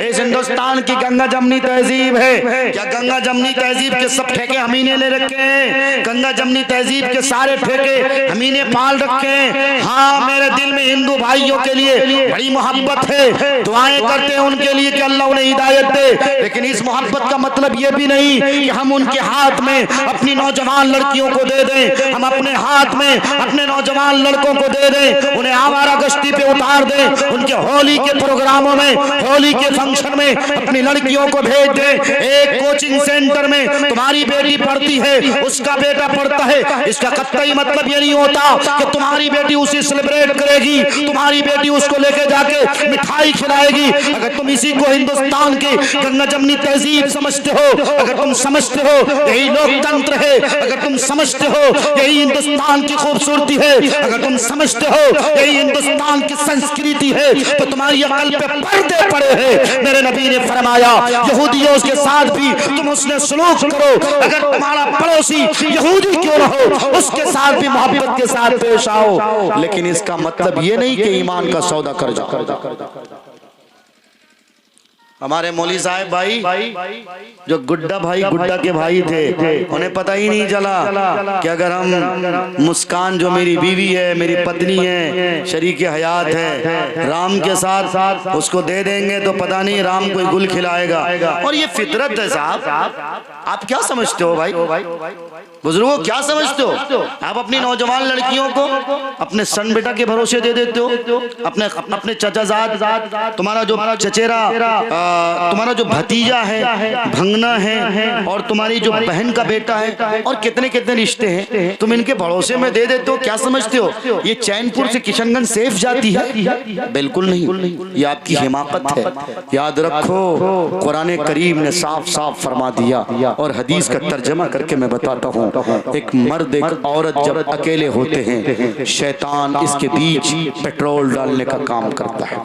इस हिंदुस्तान की गंगा जमनी तहजीब है। क्या गंगा जमनी तहजीब के सब ठेके हमी ने ले रखे हैं? गंगा जमनी तहजीब के सारे ठेके हमी ने पाल रखे हैं। हाँ, मेरे दिल में हिंदू भाइयों के लिए बड़ी मोहब्बत है, दुआएं करते हैं उनके लिए कि अल्लाह उन्हें हिदायत दे, लेकिन इस मोहब्बत का मतलब ये भी नहीं कि हम उनके हाथ में अपनी नौजवान लड़कियों को दे दें, हम अपने हाथ में अपने नौजवान लड़कों को दे दें, उन्हें आवारा गश्ती पे उतार दें, उनके होली के प्रोग्रामों में, होली के फंक्शन में अपनी लड़कियों को भेज दे। एक कोचिंग सेंटर में तुम्हारी बेटी पढ़ती है, उसका बेटा पढ़ता है, इसका कतई मतलब ये नहीं होता कि तुम्हारी बेटी उसे सेलिब्रेट करेगी, तुम्हारी बेटी उसको लेके जाके मिठाई खिलाएगी। अगर तुम इसी को हिंदुस्तान की गंगा जमनी तहजीब समझते हो, अगर तुम समझते हो यही लोकतंत्र है, अगर तुम समझते हो यही हिंदुस्तान की खूबसूरती है, अगर तुम समझते हो यही हिंदुस्तान की संस्कृति है, तो तुम्हारी अकल पे पर्दे पड़े हैं। मेरे नबी ने फरमाया, यहूदियों के साथ भी तुम उसने सलूक करो, अगर तुम्हारा पड़ोसी यहूदी क्यों ना हो, उसके साथ भी मोहब्बत के साथ पेश आओ। लेकिन इसका मतलब ये नहीं कि ईमान का सौदा कर जाओ। हमारे मौली साहब भाई जो गुड्डा के भाई थे, उन्हें पता ही नहीं चला कि अगर हम मुस्कान जो मेरी बीवी है, मेरी पत्नी है, शरीक हयात है, राम के साथ उसको दे देंगे तो पता नहीं राम कोई गुल खिलाएगा। और ये फितरत है साहब। आप क्या समझते हो भाई, बुजुर्गों क्या समझते हो? आप अपनी नौजवान लड़कियों को अपने सन बेटा के भरोसे दे देते हो, अपने चचाजाद, तुम्हारा जो चचेरा, तुम्हारा जो भतीजा है, भंगना है, और तुम्हारी जो बहन का बेटा है, और कितने कितने रिश्ते हैं, तुम इनके भरोसे में दे देते हो। क्या समझते हो ये चैनपुर से किशनगंज सेफ जाती है? बिल्कुल नहीं, ये आपकी हिमाकत है। याद रखो, कुरान करीम ने साफ साफ फरमा दिया, और हदीस का तर्जमा करके मैं बताता हूँ। एक मर्द एक औरत जब अकेले होते हैं, शैतान इसके बीच पेट्रोल डालने का काम करता है।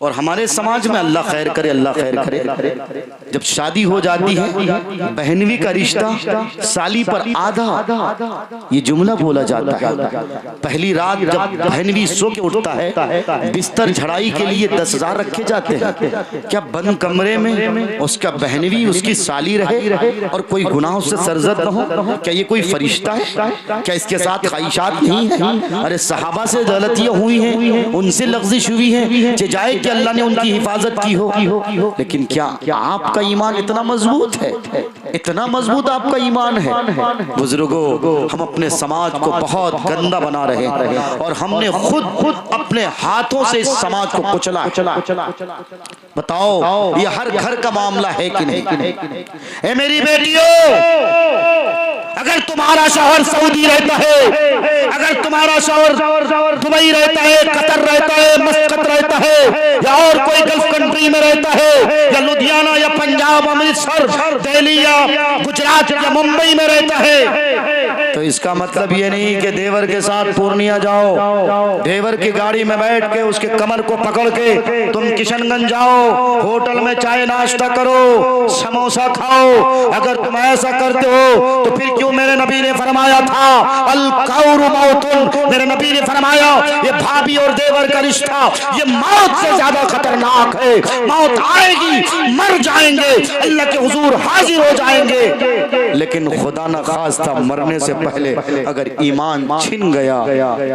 और हमारे समाज में अल्लाह खैर करे, अल्लाह खैर करे, जब शादी हो जाती है, बहनवी का रिश्ता साली पर आधा, ये जुमला बोला जाता है। पहली रात जब बहनवी सो के उठता है, बिस्तर झड़ाई के लिए 10,000 रखे जाते हैं। क्या बंद कमरे में उसका बहनवी उसकी साली रहे और कोई गुनाह उससे सरजद न हो? क्या ये कोई फरिश्ता है? क्या इसके साथ ख्वाहिशात नहीं है? अरे सहाबा से गलतियां हुई हैं, उनसे लफ्जिश हुई है, जाए कि अल्लाह ने उनकी हिफाजत की हो। लेकिन क्या आपका ईमान इतना मजबूत है? इतना मजबूत आपका ईमान है? बुजुर्गों, हम अपने समाज को बहुत गंदा बना रहे हैं, और हमने खुद अपने हाथों से इस समाज को कुचला। बताओ ये हर घर का मामला है कि नहीं? ए मेरी बेटियों, अगर तुम्हारा शौहर सऊदी रहता है, अगर तुम्हारा शौहर दुबई रहता है, कतर रहता है, मस्कत रहता है, या और कोई गल्फ कंट्री में रहता है, या लुधियाना या पंजाब, अमृतसर, दिल्ली या गुजरात या मुंबई में रहता है, तो इसका मतलब ये नहीं कि देवर के साथ पूर्णिया जाओ, देवर की गाड़ी में बैठ के उसके कमर को पकड़ के तुम किशनगंज जाओ, होटल में चाय नाश्ता करो, समोसा खाओ। अगर तुम ऐसा करते हो तो फिर क्यों मेरे नबी ने फरमाया था अल कौरु मौतुन, मेरे नबी ने फरमाया ये भाभी और देवर का रिश्ता ये मौत से ज्यादा खतरनाक है। मौत आएगी, मर जाएंगे, अल्लाह के हुजूर हाजिर हो जाएंगे, लेकिन खुदा न खास्ता मरने से पहले अगर ईमान छिन गया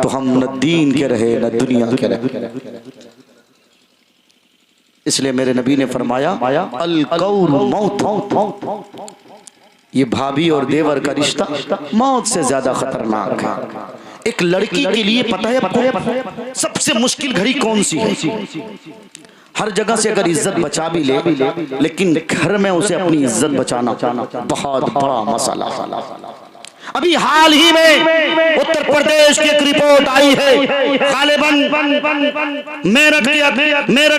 तो हम न दीन के रहे न दुनिया के रहे। इसलिए मेरे नबी ने फरमाया अल कौरु मौत, ये भाभी और देवर का रिश्ता मौत से ज्यादा खतरनाक है। एक लड़की के लिए पता है आपको सबसे मुश्किल घड़ी कौन सी है? हर जगह से अगर इज्जत बचा भी ले, लेकिन घर में उसे अपनी इज्जत बचाना बहुत बड़ा मसला। अभी हाल ही में उत्तर प्रदेश की एक रिपोर्ट आई है, गालिबन मेरठ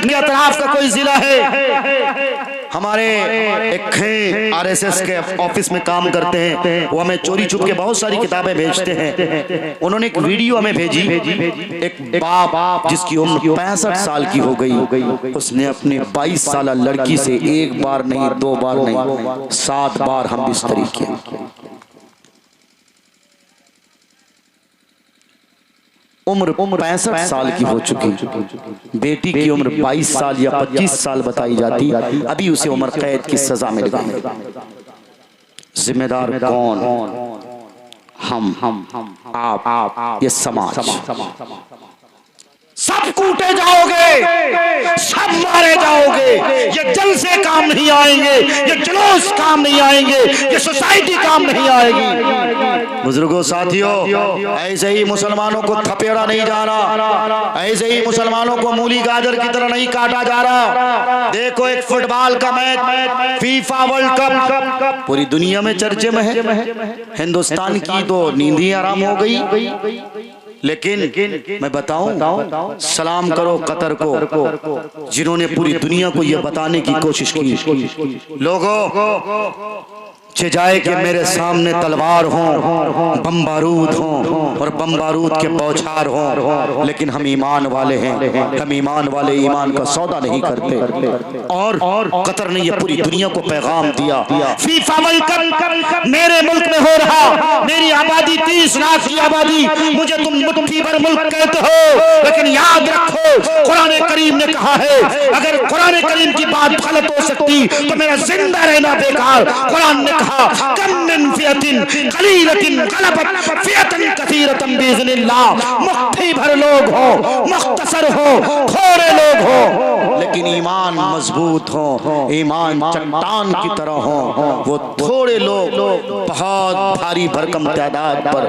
के अतराफ का कोई जिला है। हमारे एक आरएसएस के ऑफिस में काम करते हैं, वो हमें चोरी छुप के बहुत सारी किताबें भेजते हैं। उन्होंने एक वीडियो हमें भेजी, एक बाप जिसकी उम्र 65 साल की हो गई, उसने अपने 22 साल लड़की से एक बार नहीं, 2 बार नहीं, 7 बार हम बिस्तरी किया। उम्र 65 साल की हो चुकी, बेटी की उम्र 22 साल या 25 साल बताई जाती, अभी उसे उम्र कैद की सजा मिल गई। जिम्मेदार कौन? हम आप, ये समाज। सब कूटे जाओगे, सब मारे जाओगे, ये जलसे काम नहीं आएंगे, ये जुलूस काम नहीं आएंगे, ये सोसाइटी काम नहीं आएगी। बुजुर्गों, साथियों, ऐसे ही मुसलमानों को थपेड़ा नहीं जा रहा, ऐसे ही मुसलमानों को मूली गाजर की तरह नहीं काटा जा रहा। देखो एक फुटबॉल का मैच, फीफा वर्ल्ड कप पूरी दुनिया में चर्चे में है। हिंदुस्तान की तो नींद ही आराम हो गई। लेकिन मैं बताऊं, सलाम करो कतर को, जिन्होंने पूरी दुनिया को यह बताने की कोशिश की। लोगों, चे जाए कि मेरे सामने तलवार हो, बम बारूद हो और बम बारूद के बौछार हो, लेकिन हम ईमान वाले हैं, हम ईमान वाले ईमान का सौदा नहीं करते। और कतर ने ये पूरी दुनिया को पैगाम दिया, फीफा वर्ल्ड कप मेरे मुल्क में हो रहा, मेरी आबादी 30 लाख की आबादी, मुझे तुम मुट्ठी भर मुल्क कहते हो, लेकिन याद रखो कुरान करीम ने कहा है अगर कुरान करीम की बात गलत हो सकती तो मेरा जिंदा रहना बेकार। कुरान ने कहा कम मिन फियतिन कलीलतिन गलबत फियतन कसीरतन बिइज़्निल्लाह, मुट्ठी भर लोग हो, मुख्तसर हो, थोड़े लोग हो, लेकिन ईमान मजबूत हो, ईमान चट्टान की तरह हो। वो थोड़े लोग बहुत भारी भरकम तादाद पर,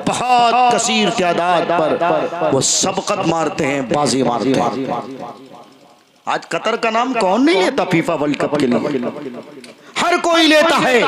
बहुत कसीर तादाद पर वो सबकत मारते हैं, बाजी मारते हैं। आज कतर का नाम कौन नहीं लेता फीफा वर्ल्ड कप के लिए? हर कोई लेता है।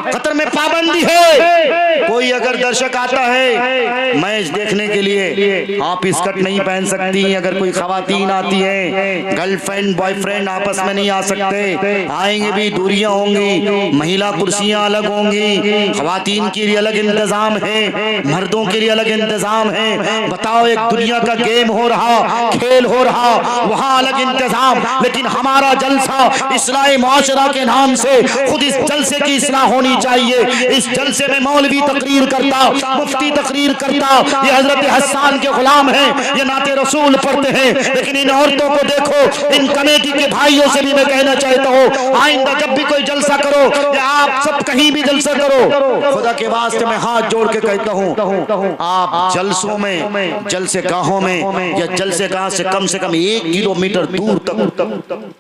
कतर में पाबंदी है, कोई अगर दर्शक आता है मैच देखने के लिए, आप स्कर्ट नहीं पहन सकती। अगर कोई खवातीन आती है, गर्लफ्रेंड बॉयफ्रेंड आपस में नहीं आ सकते, आएंगे भी दूरियां होंगी, महिला कुर्सियां अलग होंगी, खवातीन के लिए अलग इंतजाम है, मर्दों के लिए अलग इंतजाम है। बताओ, एक दुनिया का गेम हो रहा, खेल हो रहा, वहां अलग इंतजाम, लेकिन हमारा जलसा इस्लाही मुआशरा के नाम से खुद इस जलसे की इस्लाह होनी चाहिए। इस जलसे में मौलवी तकरीर करता, मुफ्ती तकरीर करता, ये हजरत हसन के गुलाम हैं, ये नाते रसूल पढ़ते हैं, लेकिन इन औरतों को देखो, इन कमेटी के भाइयों से भी मैं कहना चाहता हूँ, आइंदा जब भी कोई जलसा करो या आप सब कहीं भी जलसा करो, खुदा के वास्ते मैं हाथ जोड़ के कहता हूँ, आप जलसों में, जलसे गाहों में या जलसे गाह से कम 1 किलोमीटर दूर तक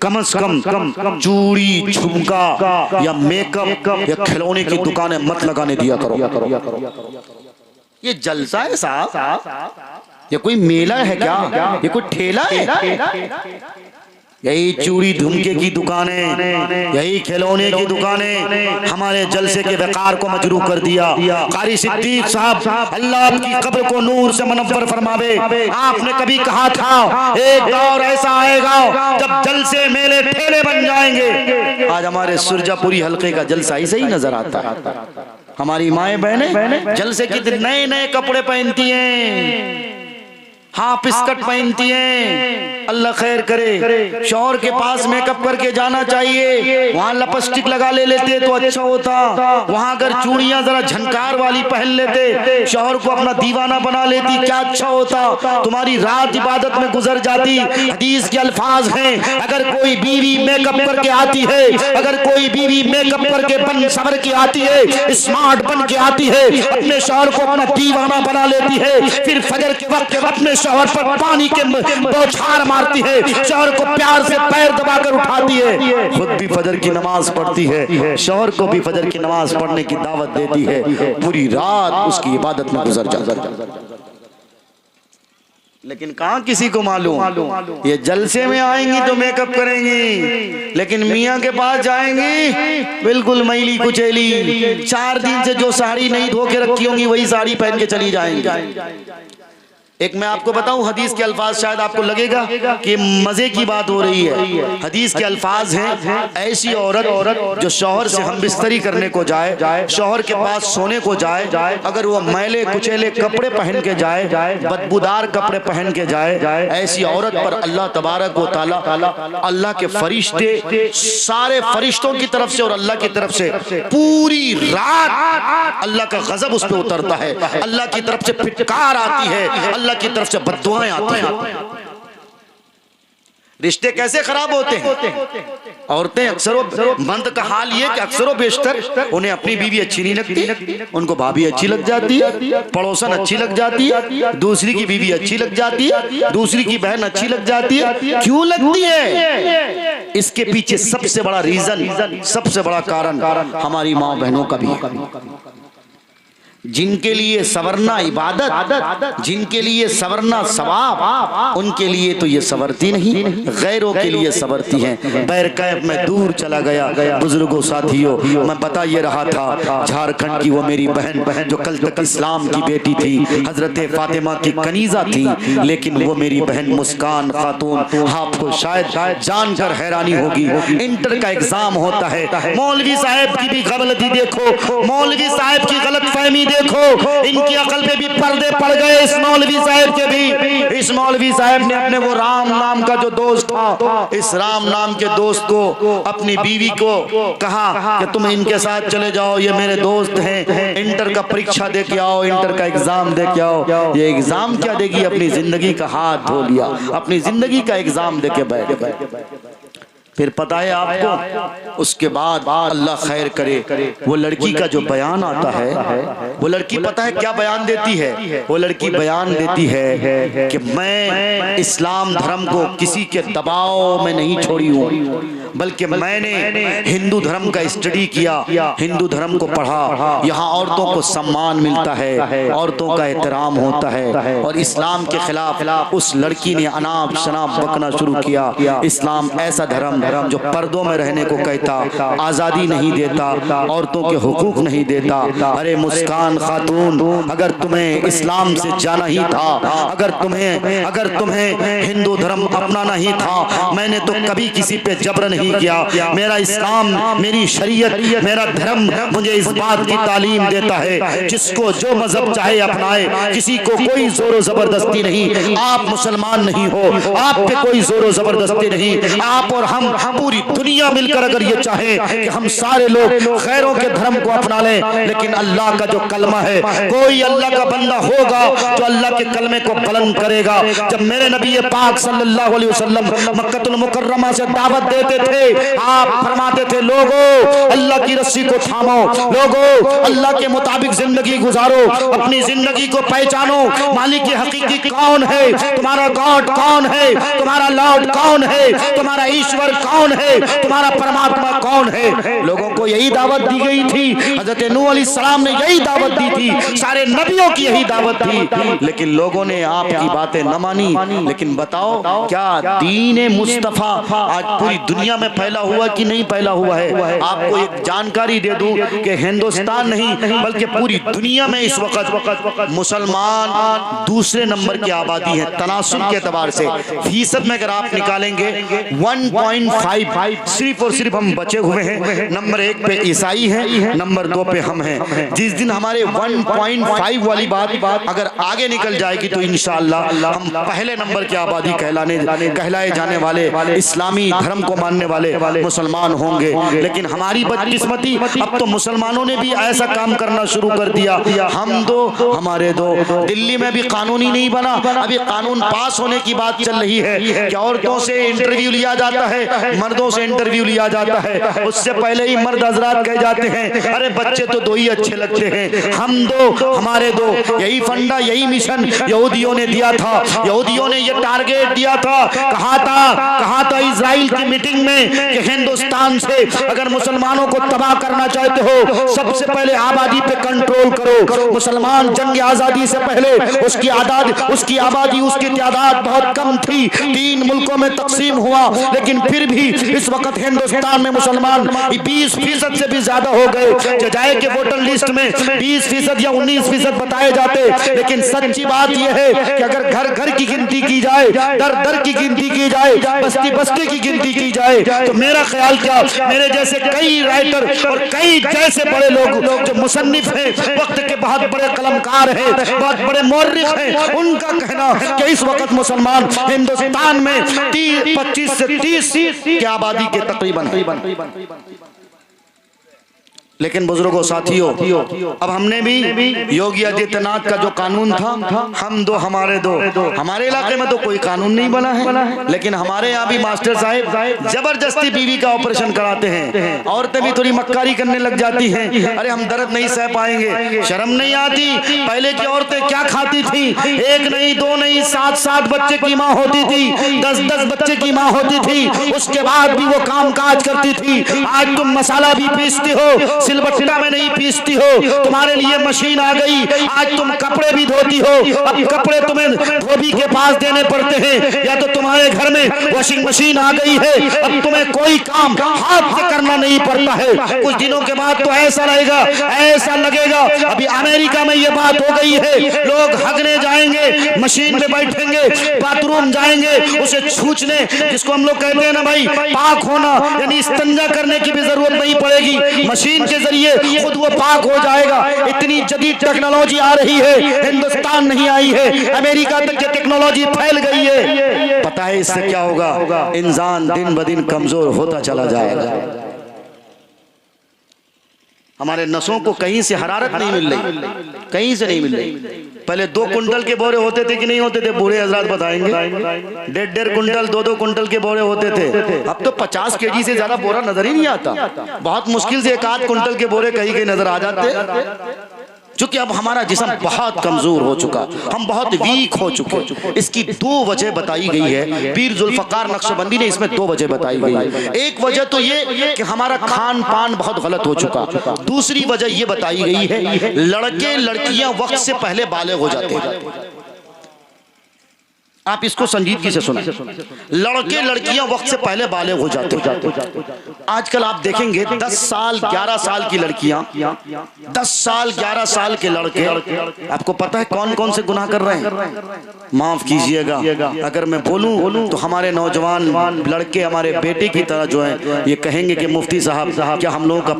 कम से कम चूड़ी, झुमका या मेकअप या खिलौने की दुकानें मत लगाने दिया करो। ये जलसा है साहब, ये कोई मेला है क्या? ये कोई ठेला है? यही चूड़ी झुमके की दुकानें, यही खिलौने की दुकानें हमारे जलसे के वकार को मजरूह कर दिया। कारी सिद्दीक साहब, अल्लाह आपकी कब्र को नूर से मुनव्वर फरमावे, आपने कभी कहा था एक दौर ऐसा आएगा जब जलसे मेले ठेले बन जाएंगे। आज हमारे सुरजापुरी हल्के का जलसा ऐसे ही नजर आता है। हमारी माएं बहनें जलसे के दिन नए नए कपड़े पहनती हैं, हाफ स्कर्ट पहनती हैं। अल्लाह खैर करे, शौहर के पास मेकअप करके जाना चाहिए, वहाँ लिपस्टिक लगा लेते तो अच्छा होता, वहाँ अगर चूड़ियां जरा झनकार वाली पहन लेते, शौहर को अपना दीवाना बना लेती, क्या अच्छा होता। तुम्हारी रात इबादत में गुजर जाती। हदीस के अल्फाज हैं, अगर कोई बीवी मेकअप करके आती है, अगर कोई बीवी मेकअप करके बन सवर के आती है, स्मार्ट बन के आती है, अपने शौहर को अपना दीवाना बना लेती है, फिर फजर के वक्त अपने शौहर पर पानी के बौछार मारती है, शौहर को प्यार से पैर दबाकर उठाती है, खुद भी फजर की नमाज पढ़ती है, शौहर को भी फजर की नमाज पढ़ने की दावत देती है, पूरी रात उसकी इबादत में गुजर जाती। लेकिन कहाँ किसी को मालूम, ये जलसे में आएंगी तो मेकअप करेंगी, लेकिन मियाँ के पास जाएंगी बिल्कुल मैली कुचैली, 4 दिन से जो साड़ी नहीं धो के रखी होंगी वही साड़ी पहन के चली जाएंगी। एक मैं आपको बताऊं, हदीस के अल्फाज शायद आपको लगेगा कि मजे की बात हो रही है। हदीस के अल्फाज हैं, ऐसी औरत जो शौहर से हम बिस्तरी करने को जाए, शौहर के पास सोने को जाए, अगर वो मैले कुचैले कपड़े पहन के जाए, बदबूदार कपड़े पहन के जाए, ऐसी औरत पर अल्लाह तबारक व तआला, अल्लाह के फरिश्ते, सारे फरिश्तों की तरफ से और अल्लाह की तरफ से पूरी रात अल्लाह का गजब उस पर उतरता है, अल्लाह की तरफ से फिटकार आती है, अल्लाह की तरफ से बद्दुआएं आती हैं। रिश्ते कैसे खराब होते हैं? औरतें अक्सर, मर्द का हाल ये कि अक्सर बेशतर उन्हें अपनी बीवी अच्छी नहीं लगती, उनको भाभी अच्छी लग जाती है, पड़ोसन अच्छी लग जाती है, दूसरी की बीवी अच्छी लग जाती है, दूसरी की बहन अच्छी लग जाती है। क्यों लगती है? इसके पीछे सबसे बड़ा रीजन, सबसे बड़ा कारण हमारी माँ बहनों का भी है। जिनके लिए सवरना इबादत, जिनके लिए सवरना सवाब, उनके लिए तो ये सवरती नहीं, गैरों के लिए सवरती हैं। बैरकैफ में दूर चला गया। बुजुर्गों साथियों, मैं बता ये रहा था, झारखंड की वो मेरी बहन जो कल तक इस्लाम की बेटी थी, हजरत फातिमा की कनीजा थी, लेकिन वो मेरी बहन मुस्कान खातून, आपको शायद जानकर हैरानी होगी, इंटर का एग्जाम होता है, मौलवी साहब की भी गलती देखो, मौलवी साहब की गलत फहमी देखो, इनकी अकल पे भी पर्दे पड़ गए इस मौलवी साहब के भी। इस मौलवी साहब ने अपने वो राम नाम का जो दोस्त था, इस राम नाम के दोस्त को, अपनी बीवी को कहा कि तुम इनके साथ चले जाओ, ये मेरे दोस्त हैं, इंटर का परीक्षा दे के आओ, इंटर का एग्जाम दे के आओ। ये एग्जाम क्या देगी, अपनी जिंदगी का हाथ धो लिया, अपनी जिंदगी का एग्जाम दे के बैठ गए। फिर पता है आपको, उसके बाद अल्लाह खैर करे, वो लड़की का जो बयान आता है, वो लड़की पता है क्या बयान देती है, वो लड़की बयान देती है कि मैं इस्लाम धर्म को किसी के दबाव में नहीं छोड़ी हूँ, बल्कि मैंने हिंदू धर्म का स्टडी किया, हिंदू धर्म को पढ़ा, यहाँ औरतों को सम्मान मिलता है, औरतों का एहतराम होता है, और इस्लाम के खिलाफ उस लड़की ने अनाप शनाप बकना शुरू किया। इस्लाम ऐसा धर्म जो पर्दों में रहने को कहता, आज़ादी नहीं देता, औरतों के हुकूक नहीं देता। अरे मुस्कान खातून, अगर तुम्हें इस्लाम से जाना ही था, अगर तुम्हें हिंदू धर्म अपनाना ही था, मैंने तो कभी किसी पे जबर नहीं किया। मेरा इस्लाम, मेरी शरीयत, मेरा धर्म मुझे इस बात की तालीम देता है, जिसको जो मजहब चाहे अपनाए, किसी को कोई जोर जबरदस्ती नहीं। आप मुसलमान नहीं हो, आप पे कोई जोर जबरदस्ती नहीं। आप और हम पूरी दुनिया मिलकर अगर ये चाहे कि हम सारे लोग गैरों के धर्म को अपना लें, लेकिन अल्लाह का जो कलमा है, कोई अल्लाह का बंदा होगा जो अल्लाह के कलमे को बुलंद करेगा। जब मेरे नबी पाक सल्लल्लाहु अलैहि वसल्लम मक्कतुल मुकर्रमा से दावत देते थे, आप फरमाते थे, लोगों अल्लाह की रस्सी को थामो, लोगों अल्लाह के मुताबिक जिंदगी गुजारो, अपनी जिंदगी को पहचानो, मालिक की हकीकी कौन है, तुम्हारा गॉड कौन है, तुम्हारा लॉर्ड कौन है, तुम्हारा ईश्वर कौन है, तुम्हारा परमात्मा कौन है। लोगों को यही दावत दी गई थी, हजरत नूह अलैहिस्सलाम ने यही दावत दी थी, सारे नबियों की यही दावत थी, लेकिन लोगों ने आपकी बातें न मानी। लेकिन बताओ, क्या दीन मुस्तफा आज पूरी दुनिया में फैला हुआ कि नहीं फैला हुआ है? आपको एक जानकारी दे दूं कि हिंदुस्तान नहीं बल्कि पूरी दुनिया में इस वक्त मुसलमान दूसरे नंबर की आबादी है तनासुब के एतबार से। फीसद में अगर आप निकालेंगे 1.5 सिर्फ और सिर्फ हम बचे हुए हैं। नंबर 1 पे ईसाई हैं, नंबर 2 पे हम हैं। जिस दिन हमारे 1.5 वाली बात अगर आगे निकल जाएगी तो इंशाअल्लाह हम पहले नंबर की आबादी कहलाए जाने वाले इस्लामी धर्म को मानने वाले मुसलमान होंगे। लेकिन हमारी बदकिस्मती, अब तो मुसलमानों ने भी ऐसा काम करना शुरू कर दिया, हम दो हमारे दो। दिल्ली में भी कानून ही नहीं बना, अभी कानून पास होने की बात चल रही है कि औरतों से इंटरव्यू लिया जाता है, मर्दों से इंटरव्यू लिया जाता है। उससे पहले ही मर्द हजरात कह जाते हैं, अरे बच्चे तो दो ही अच्छे लगते हैं, हम दो हमारे दो। यही फंडा, यही मिशन यहूदियों ने दिया था, यहूदियों ने ये टारगेट दिया था। कहा था इजराइल की मीटिंग में कि हिंदुस्तान से अगर मुसलमानों को तबाह करना चाहते हो, सबसे पहले आबादी पे कंट्रोल करो। मुसलमान जंग आजादी से पहले उसकी आबादी, उसकी तादाद बहुत कम थी, 3 मुल्कों में तकसीम हुआ, लेकिन फिर भी इस वक्त हिंदुस्तान में मुसलमान 20% से भी ज्यादा हो गए। जजाए के वोटर लिस्ट में 20% या 19% बताए जाते, लेकिन सच्ची बात यह है कि अगर घर घर की गिनती की जाए, दर दर की गिनती की जाए, बस्ती बस्ती की गिनती की जाए, तो मेरा ख्याल क्या, मेरे जैसे कई राइटर और कई जैसे बड़े लोग जो मुसन्निफ हैं, वक्त के बहुत बड़े कलमकार हैं, बहुत बड़े मौर्रिख हैं, उनका कहना कि इस वक्त मुसलमान हिंदुस्तान में 25 से 30 की आबादी के तकरीबन। लेकिन बुजुर्गों साथियों, अब हमने भी योगी आदित्यनाथ का जो कानून था, हम दो हमारे दो, हमारे इलाके में तो कोई कानून नहीं बना है, लेकिन हमारे यहाँ भी मास्टर साहब जबरदस्ती बीवी का ऑपरेशन कराते हैं। औरतें भी थोड़ी मक्कारी करने लग जाती हैं, अरे हम दर्द नहीं सह पाएंगे, शर्म नहीं आती। पहले की औरतें क्या खाती थी, 1 नहीं 2 नहीं 7-7 बच्चे की माँ होती थी, 10-10 बच्चे की माँ होती थी, उसके बाद भी वो काम काज करती थी। आज तुम मसाला भी पीसती हो, सिलबट्टा में नहीं पीसती हो, तुम्हारे लिए मशीन आ गई, आज तुम कपड़े भी धोती हो। अब कपड़े तुम्हें धोबी के पास देने पड़ते हैं, या तो तुम्हारे घर में वॉशिंग मशीन आ गई है, अब तुम्हें कोई काम हाथ से करना नहीं पड़ता है। कुछ दिनों के बाद तो ऐसा रहेगा, ऐसा लगेगा। अभी अमेरिका में ये बात हो गई है, लोग हगने जाएंगे, मशीन पे बैठेंगे, बाथरूम जाएंगे, उसे छूचने, जिसको हम लोग कहते हैं ना भाई पाक होना, यानी इस्तिंजा करने की भी जरूरत नहीं पड़ेगी, मशीन के जरिए खुद वो पाक हो जाएगा। इतनी जदीद टेक्नोलॉजी आ रही है, हिंदुस्तान नहीं आई है, अमेरिका तक ये टेक्नोलॉजी फैल गई है। पता है इससे क्या होगा? इंसान दिन ब दिन कमजोर होता चला जाएगा। हमारे नसों को कहीं से हरारत नहीं मिल रही, कहीं से नहीं मिल रही। पहले 2 कुंटल के बोरे होते थे कि नहीं होते थे? बूढ़े हजरात बताएंगे, 1.5 कुंटल 2-2 कुंटल के बोरे होते थे। अब तो 50 केजी से ज्यादा बोरा नजर ही नहीं आता। बहुत मुश्किल से 1-8 कुंटल के बोरे कहीं कहीं नजर आ जाते, क्योंकि अब हमारा जिस्म बहुत कमजोर हो चुका, हम बहुत वीक हो चुके। इसकी 2 वजह बताई गई है, पीर जुल्फकार नक्शबंदी ने इसमें 2 वजह बताई गई है। एक वजह तो ये कि हमारा खान पान बहुत गलत हो चुका। दूसरी वजह ये बताई गई है, लड़के लड़कियां वक्त से पहले बालिग हो जाते हैं। आप इसको संजीदगी से सुनें, लड़के लड़कियां वक्त से पहले बालिग हो जाते हैं। आजकल आप देखेंगे 10 साल 11 साल की लड़कियां, 10 साल 11 साल के लड़के, आपको पता है कौन कौन से गुनाह कर रहे हैं? माफ कीजिएगा अगर मैं बोलूं तो हमारे नौजवान लड़के हमारे बेटे की तरह जो है ये कहेंगे कि मुफ्ती साहब क्या हम लोगों का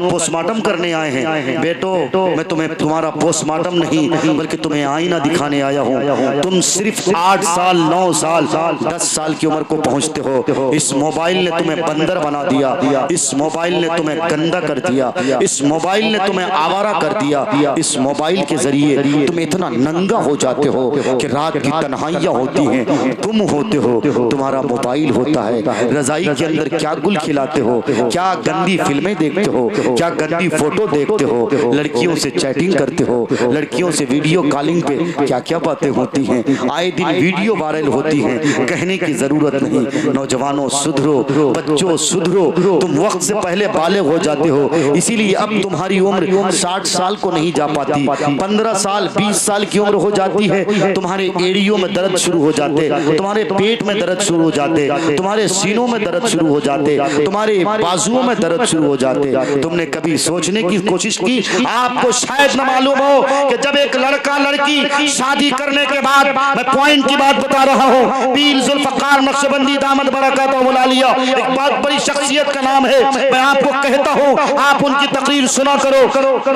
पोस्टमार्टम करने आए हैं? बेटो मैं तुम्हें तुम्हारा पोस्टमार्टम नहीं बल्कि तुम्हें आईना दिखाने आया हूँ। तुम सिर्फ 8 साल 9 साल 10 साल की उम्र को पहुंचते हो, इस मोबाइल ने तुम्हें बंदर बना दिया, इस मोबाइल ने तुम्हें गंदा कर दिया, इस मोबाइल ने तुम्हें आवारा कर दिया, इस मोबाइल के जरिए तुम इतना नंगा हो जाते हो कि रात की तन्हाइयां होती हैं, तुम होते हो, तुम्हारा मोबाइल होता है। रजाई के अंदर क्या गुल खिलाते हो, क्या गंदी फिल्में देखते हो, क्या गंदी फोटो देखते हो, लड़कियों से चैटिंग करते हो, लड़कियों से वीडियो कॉलिंग पे क्या क्या बातें होती हैं, आए दिन वीडियो वायरल होती हैं, कहने की जरूरत नहीं। नौजवानों सुधरो, बच्चों सुधरो, तुम वक्त से पहले बालिग हो जाते हो, इसीलिए अब तुम्हारी उम्र 60 साल को नहीं जा पाती, 15 साल 20 साल की उम्र हो जाती है, तुम्हारे एड़ियों में दर्द शुरू हो जाते, तुम्हारे पेट में दर्द शुरू हो जाते, तुम्हारे सीनों में दर्द शुरू हो जाते, तुम्हारे बाजुओं में दर्द शुरू हो जाते। तुमने कभी सोचने की कोशिश की? आपको शायद न मालूम हो कि जब एक लड़का लड़की शादी करने के बाद, मैं पॉइंट की बात बता रहा हूँ, पीर जुल्फकार नक्शबंदी दामद बरकतहू आलिया एक बहुत बड़ी शख्सियत का नाम है। मैं आपको कहता हूँ आप उनकी तकरीर सुना करो,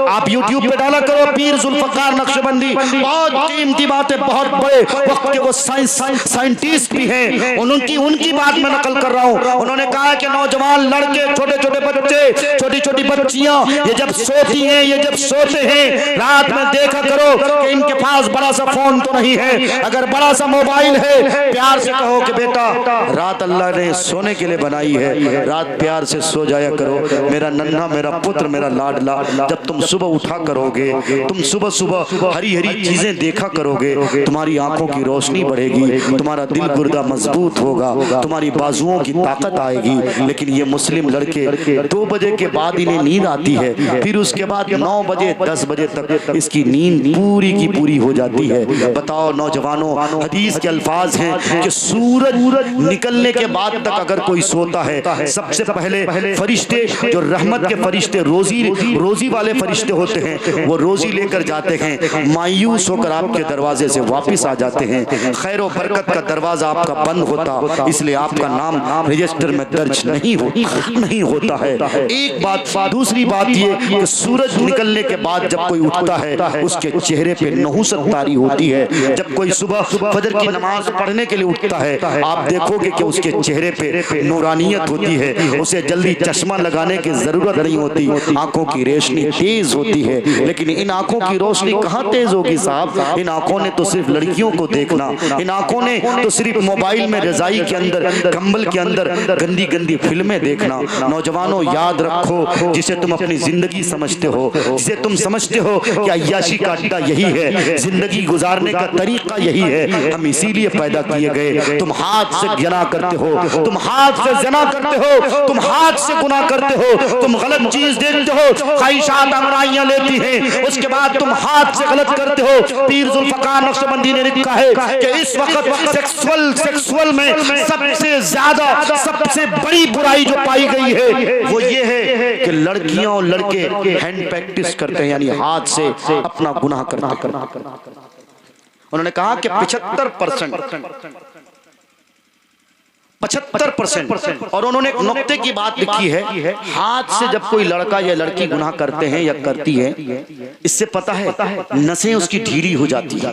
आप यूट्यूब पे डाला करो पीर जुल्फकार नक्शबंदी, बहुत कीमती बातें, बहुत बड़े वक्त के वो साइंटिस्ट भी हैं, उनकी बात मैं नकल कर रहा हूँ। उन्होंने कहा कि नौजवान लड़के, छोटे छोटे बच्चे, छोटी छोटी बच्चियां, ये जब सोती हैं, ये जब सोते हैं, रात में देखा करो कि इनके पास बड़ा सा फोन तो नहीं है, अगर बड़ा सा मोबाइल है, प्यार से कहो कि बेटा रात अल्लाह ने सोने के लिए बनाई है, रात प्यार से सो जाया करो मेरा नन्हा, मेरा पुत्र, मेरा लाडला। जब तुम सुबह उठा करोगे, तुम सुबह सुबह हरी हरी चीजें देखा करोगे, तुम्हारी आंखों की रोशनी बढ़ेगी, तुम्हारा दिल गुर्दा मजबूत होगा, तुम्हारी बाजुओं की ताकत आएगी। लेकिन ये मुस्लिम लड़के 2 बजे के बाद इन्हें नींद आती है, फिर उसके बाद 9 बजे 10 बजे तक इसकी नींद पूरी की पूरी हो जाती है। बताओ नौजवानों, हदीस के अल्फाज हैं कि सूरज निकलने के बाद तक अगर कोई सोता है, सबसे पहले फरिश्ते जो रहमत के फरिश्ते, रोजी वाले फरिश्ते होते हैं, वो रोजी लेकर जाते हैं, मायूस होकर आपके दरवाजे से वापस आ जाते हैं। खैर व बरकत का दरवाजा आपका बंद होता, इसलिए आपका नाम रजिस्टर में दर्ज नहीं होता है। एक बात। दूसरी बात ये कि सूरज निकलने के बाद जब कोई उठता है, उसके चेहरे पे नहुसत तारी होती है। जब कोई सुबह फजर की नमाज पढ़ने के लिए उठता है, आप देखोगे कि उसके चेहरे पे नूरानियत होती है, उसे जल्दी चश्मा लगाने की जरूरत नहीं होती, आंखों की रोशनी तेज होती है। लेकिन इन आंखों की रोशनी कहाँ तेज होगी साहब? इन आंखों ने तो सिर्फ लड़कियों को देखना, इन आंखों ने तो सिर्फ मोबाइल में रजाई के अंदर, कंबल के अंदर गंदी गंदी फिल्में देखना। नौजवानों याद रखो, जिसे तुम अपनी जिंदगी समझते हो, जिसे तुम समझते हो कि अय्याशी का अड्डा यही है, जिंदगी गुजारने का तरीका यही है, हम इसीलिए पैदा किए गए। तुम हाथ से जना करते हो, तुम हाथ से जना करते हो, तुम हाथ से गुनाह करते हो, तुम गलत चीज देखते हो, ख्वाहिशात अंगड़ाइयां लेती हैं, उसके बाद तुम हाथ से गलत करते हो। पीर जुल्फकार नक्शबंदी ने लिखा है कि इस वक्त सेक्सुअल में सबसे ज्यादा सबसे बड़ी बुराई जो पाई गई है वो ये है कि लड़कियां और लड़के हैंड प्रैक्टिस करते हैं, यानी हाथ से अपना गुनाह करते हैं। उन्होंने कहा कि 75% और उन्होंने एक नुक्ते की बात लिखी है, हाथ से जब कोई लड़का या लड़की गुनाह करते हैं या करती है, इससे पता है नसें उसकी ढीली हो जाती है।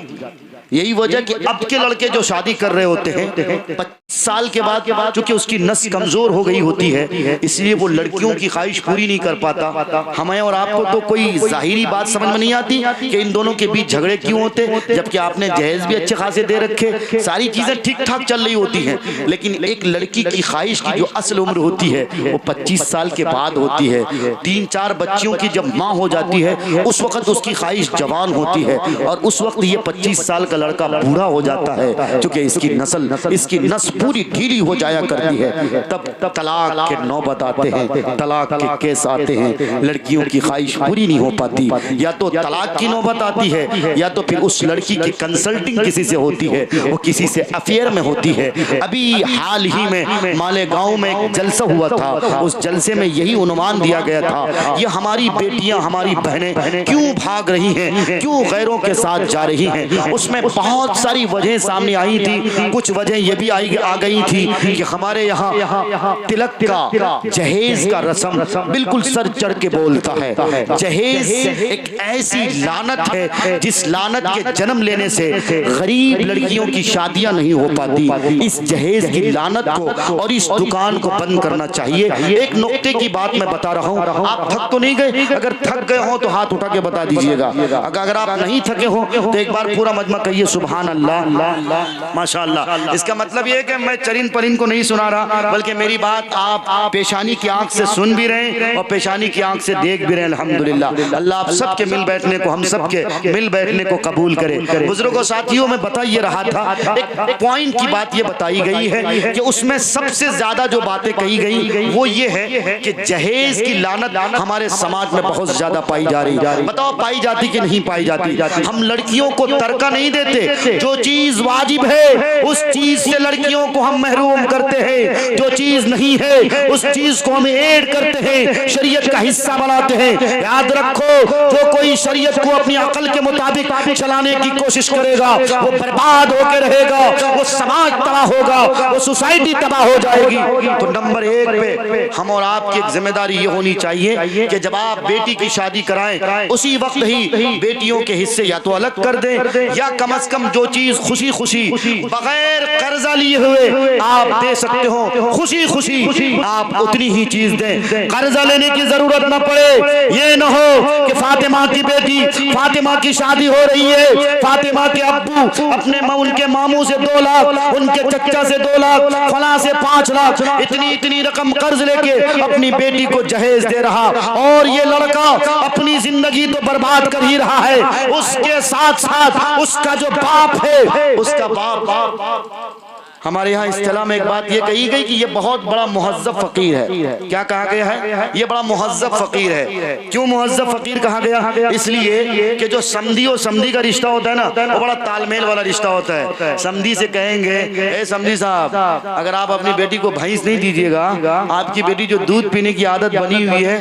यही वजह कि अब के लड़के जो शादी कर रहे होते हैं 25 साल के बाद चूंकि उसकी नस कमजोर हो गई होती है, इसलिए वो लड़कियों की ख्वाहिश पूरी नहीं कर पाता। हमें और आपको तो कोई जाहिरी बात समझ में नहीं आती कि इन दोनों के बीच झगड़े क्यों होते, जबकि आपने जहेज भी अच्छे खासे दे रखे, सारी चीजें ठीक ठाक चल रही होती हैं। लेकिन एक लड़की की ख्वाहिश की जो असल उम्र होती है वो 25 साल के बाद होती है। 3-4 बच्चियों की जब माँ हो जाती है उस वक्त उसकी ख्वाहिश जवान होती है, और उस वक्त ये 25 साल लड़का बूढ़ा हो जाता है, क्योंकि इसकी नस्ल इसकी नस पूरी ढीली हो जाया करती है। तब तलाक के नौबत आते हैं, तलाक के केस आते हैं, लड़कियों की ख्वाहिश पूरी नहीं हो पाती, या तो तलाक की नौबत आती है या तो फिर उस लड़की की कंसल्टिंग किसी से होती है, वो किसी से अफेयर में होती है। अभी हाल ही में मालेगांव में एक जलसा हुआ था, उस जलसे में यही उन्वान दिया गया था, ये हमारी बेटियां हमारी बहनें क्यों भाग रही हैं, क्यों गैरों के साथ जा रही हैं। उसमें बहुत सारी वजह सामने आई थी। कुछ वजह ये भी आ गई थी कि हमारे यहाँ तिलक का जहेज का रस्म बिल्कुल सर चढ़ के बोलता है। जहेज एक ऐसी लानत है जिस लानत के जन्म लेने से गरीब लड़कियों की शादियां नहीं हो पाती। इस जहेज की लानत को और इस दुकान को बंद करना चाहिए। एक नुक्ते की बात मैं बता रहा हूँ, आप थक तो नहीं गए? अगर थक गए हो तो हाथ उठा के बता दीजिएगा। अगर आप नहीं थके हो तो एक बार पूरा मजमा कहिए सुभान अल्लाह माशाअल्लाह। इसका मतलब ये है कि मैं चरिन परिन को नहीं सुना रहा, बल्कि मेरी बात आप पेशानी की आंख से सुन भी रहे हैं और पेशानी की आंख से देख भी रहे हैं। अल्हम्दुलिल्लाह। अल्लाह आप सबके मिल बैठने को, हम सबके मिल बैठने को कबूल करे। बुजुर्गों साथियों में बता ये रहा था, एक पॉइंट की बात ये बताई गई है कि उसमें सबसे ज्यादा जो बातें कही गई वो ये है कि जहेज की लानत हमारे समाज में बहुत ज्यादा पाई जा रही। बताओ पाई जाती कि नहीं पाई जाती? हम लड़कियों को तरका नहीं देते, जो चीज वाजिब है उस चीज से लड़कियों को हम महरूम करते हैं, जो चीज नहीं है उस चीज को हम ऐड करते हैं, शरीयत का हिस्सा बनाते हैं। याद रखो, जो कोई शरीयत को अपनी अकल के मुताबिक चलाने की कोशिश करेगा वो बर्बाद होकर रहेगा, वो समाज तबाह होगा, वो सोसाइटी तबाह हो जाएगी। तो नंबर 1 पे हम और आपकी एक जिम्मेदारी ये होनी चाहिए कि जब आप बेटी की शादी कराएं उसी वक्त ही बेटियों के हिस्से या तो अलग कर दें, या कम से कम जो चीज खुशी खुशी बगैर कर्जा लिए हुए आप दे सकते हो, खुशी खुशी आप उतनी ही चीज दें। कर्जा लेने की जरूरत न पड़े। ये न हो कि फातिमा की बेटी, फातिमा की शादी हो रही है, फातिमा के अब्बू अपने उनके मामू से 2 लाख, उनके चचा से 2 लाख, फला से 5 लाख, इतनी रकम कर्ज लेके अपनी बेटी को जहेज दे रहा, और ये लड़का अपनी जिंदगी तो बर्बाद कर ही रहा है, उसके साथ साथ उसका जो बाप है, उसका बाप हमारे यहाँ इस्तिलाह में एक बात ये कही गई कि ये बहुत बड़ा मुहज्जब फकीर है। क्या कहा गया है? ये बड़ा मुहज्जब फकीर है। क्यों मुहज्जब फकीर कहा गया? इसलिए कि जो समधी और समधी का रिश्ता होता है ना, वो बड़ा तालमेल वाला रिश्ता होता है। समधी से कहेंगे, ए समधी साहब, अगर आप अपनी बेटी को भैंस नहीं दीजिएगा, आपकी बेटी जो दूध पीने की आदत बनी हुई है,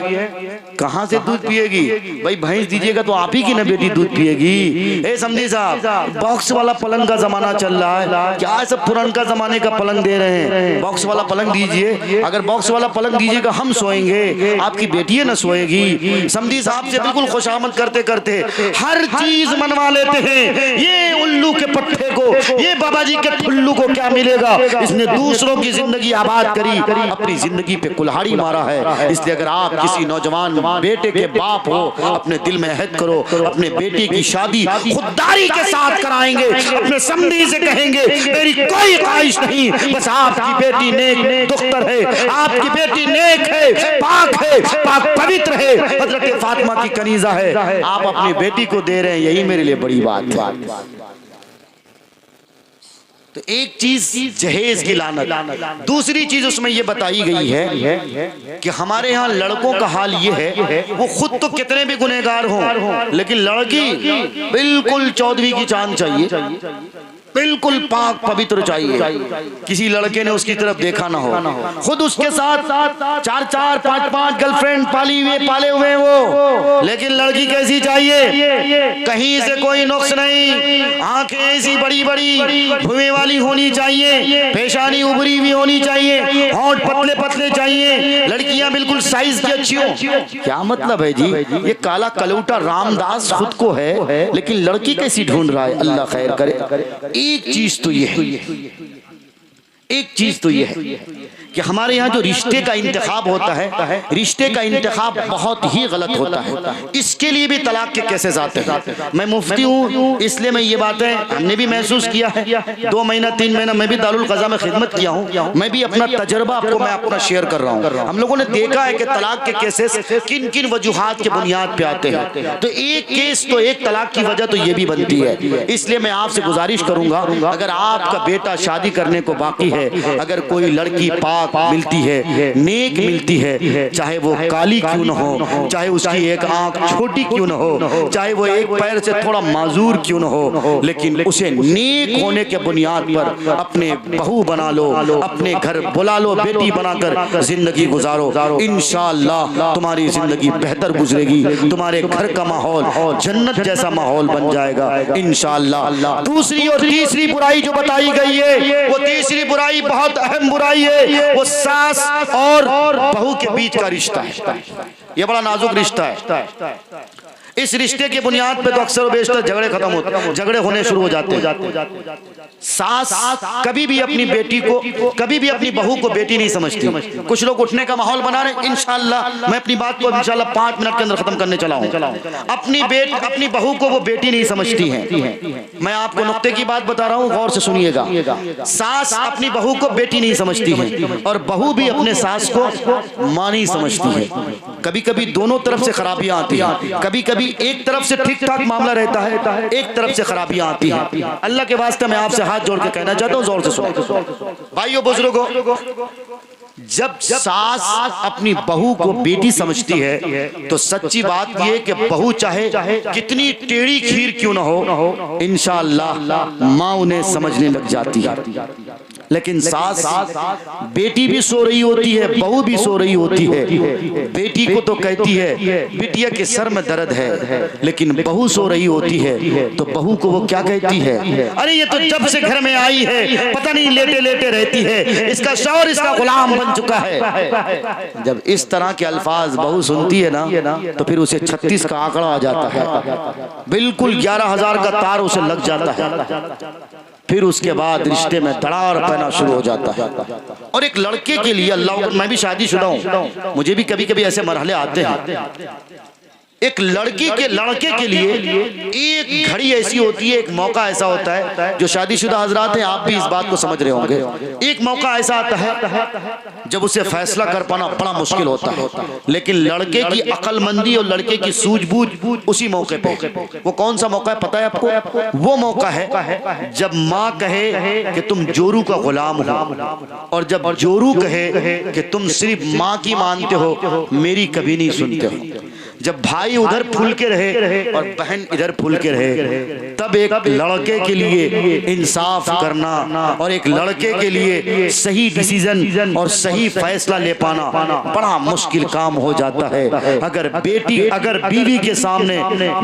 कहाँ से दूध पिएगी? भाई भैंस दीजिएगा तो आप ही की ना बेटी दूध पिएगी। ए समधी साहब, बॉक्स वाला पलंग का जमाना चल रहा है, क्या सब पुराना जमाने का पलंग दे रहे हैं? बॉक्स वाला पलंग दीजिए। अगर बॉक्स वाला पलंग दीजिएगा हम सोएंगे, आपकी बेटी न सोएगी। समधी साहब से बिल्कुल खुशामद करते करते हर चीज मनवा लेते हैं। ये उल्लू के पट्टे को, ये बाबा जी के ठुल्लू को क्या मिलेगा? इसने दूसरों की जिंदगी आबाद करी, अपनी जिंदगी पे कुल्हाड़ी मारा है। इसलिए अगर आप किसी नौजवान बेटे के बाप हो, अपने दिल में अहद करो, अपने बेटे की शादी खुददारी के साथ कराएंगे। अपने समधी से कहेंगे मेरी कोई ख्वाहिश नहीं, बस आपकी बेटी नेक दुख्तर है, आपकी बेटी नेक है, पाक पवित्र है, हजरत फातिमा की कनीजा है, आप अपनी बेटी को दे रहे हैं, यही मेरे लिए बड़ी बात है। तो एक चीज जहेज की लानत, दूसरी चीज उसमें ये बताई गई है कि हमारे यहाँ लड़कों का हाल ये है, वो खुद तो कितने भी गुनहगार हों, लेकिन लड़की बिल्कुल चौधरी की चांद चाहिए, बिल्कुल पाक पवित्र चाहिए, किसी लड़के ने उसकी तरफ देखा ना हो, खुद उसके साथ 4-4 5-5 गर्लफ्रेंड पाले हुए वो, लेकिन लड़की कैसी चाहिए, कहीं से कोई नुक्स नहीं, आंखें ऐसी बड़ी बड़ी धुएं वाली होनी चाहिए, पेशानी उभरी हुई होनी चाहिए, होंठ पतले पतले चाहिए, लड़कियां बिल्कुल साइज की अच्छी हो। क्या मतलब है जी, ये काला कलौटा रामदास खुद को है, लेकिन लड़की कैसी ढूंढ रहा है, अल्लाह खैर करे। एक चीज तो ये है, एक चीज तो ये है कि हमारे यहाँ जो रिश्ते का इंतखाब होता है, रिश्ते का इंतखाब बहुत ही गलत होता है। इसके लिए भी तलाक के केसेस आते हैं। मैं मुफ्ती हूँ, इसलिए मैं ये बातें हमने भी महसूस किया है। 2 महीना 3 महीना मैं भी दारुल क़ज़ा में खिदमत किया हूँ, मैं भी अपना तजर्बा आपको मैं अपना शेयर कर रहा हूँ। हम लोगों ने देखा है कि तलाक के केसेस किन किन वजूहात के बुनियाद पे आते हैं। तो एक केस तो एक तलाक की वजह तो ये भी बनती है। इसलिए मैं आपसे गुजारिश करूंगा, अगर आपका बेटा शादी करने को बाकी है, अगर कोई लड़की पाक मिलती है, नेक मिलती है, चाहे वो काली क्यों न हो, चाहे उसकी एक आंख छोटी क्यों न हो, चाहे वो एक पैर से थोड़ा माजूर क्यों न हो, लेकिन उसे नेक होने के बुनियाद पर अपने बहू बना लो, अपने घर बुला लो, बेटी बनाकर जिंदगी गुजारो। इंशाअल्लाह तुम्हारी जिंदगी बेहतर गुजरेगी, तुम्हारे घर का माहौल जन्नत जैसा माहौल बन जाएगा इंशाअल्लाह। दूसरी और तीसरी बुराई जो बताई गई है, वो तीसरी बुराई बहुत अहम बुराई है, वो सास और बहू के बीच का रिश्ता है। ये बड़ा नाजुक रिश्ता है। इस रिश्ते के बुनियाद पे तो अक्सर बेशतर झगड़े खत्म होते, झगड़े होने शुरू हो जाते हैं। सास कभी भी अपनी बेटी को, कभी भी अपनी बहू को बेटी नहीं समझती। कुछ लोग उठने का माहौल बना रहे, इंशाअल्लाह मैं अपनी बात को इंशाअल्लाह 5 मिनट के अंदर खत्म करने चला हूं। अपनी बहू को वो बेटी नहीं समझती है। मैं आपको नुक्ते की बात बता रहा हूं, गौर से सुनिएगा। सास अपनी बहू को बेटी नहीं समझती है और बहू भी अपने सास को मां नहीं समझती है। कभी कभी दोनों तरफ से खराबियां आती हैं, कभी कभी एक तरफ से ठीक ठाक मामला रहता है, एक तरफ से खराबियां आती हैं। अल्लाह के वास्ते मैं आपसे हाथ जोड़ के कहना चाहता हूं, जोर से सुनो भाइयों बुजुर्गों, जब सास अपनी बहू को बेटी समझती है तो सच्ची बात यह है कि बहू चाहे कितनी टेढ़ी खीर क्यों ना हो, इंशाअल्लाह माँ उन्हें समझने लग जाती है। लेकिन सास बेटी भी सो रही होती है, बहू भी सो रही होती है, बेटी को तो कहती है बिटिया के सर में दर्द है, लेकिन बहू सो रही होती है तो बहू को वो क्या कहती है, अरे ये तो जब से घर में आई है पता नहीं लेटे लेटे रहती है, इसका शौहर इसका गुलाम बन चुका है। जब इस तरह के अल्फाज बहू सुनती है ना, तो फिर उसे 36 का आंकड़ा आ जाता है, बिल्कुल 11,000 का तार उसे लग जाता है। फिर उसके बाद रिश्ते में दरार पैना शुरू हो जाता है। और एक लड़के के लिए, अल्लाह, मैं भी शादीशुदा हूं, मुझे भी कभी कभी ऐसे मरहले आते हैं। एक लड़के के लिए एक घड़ी ऐसी होती है, एक मौका ऐसा होता है, जो शादीशुदा हजरात हैं आप भी इस बात को समझ रहे होंगे। एक मौका ऐसा आता है जब उसे फैसला कर पाना बड़ा मुश्किल होता है, लेकिन लड़के की अक्लमंदी और लड़के की सूझबूझ उसी मौके पे। वो कौन सा मौका है पता है आपको? वो मौका है जब माँ कहे कि तुम जोरू का गुलाम हो, और जब जोरू कहे कि तुम सिर्फ माँ की मानते हो, मेरी कभी नहीं सुनते हो। जब भाई उधर फूल के रहे और बहन इधर फूल के रहे, तब एक लड़के के लिए इंसाफ करना और एक लड़के के लिए सही डिसीजन और सही फैसला ले पाना बड़ा मुश्किल काम हो जाता है। अगर बीवी के सामने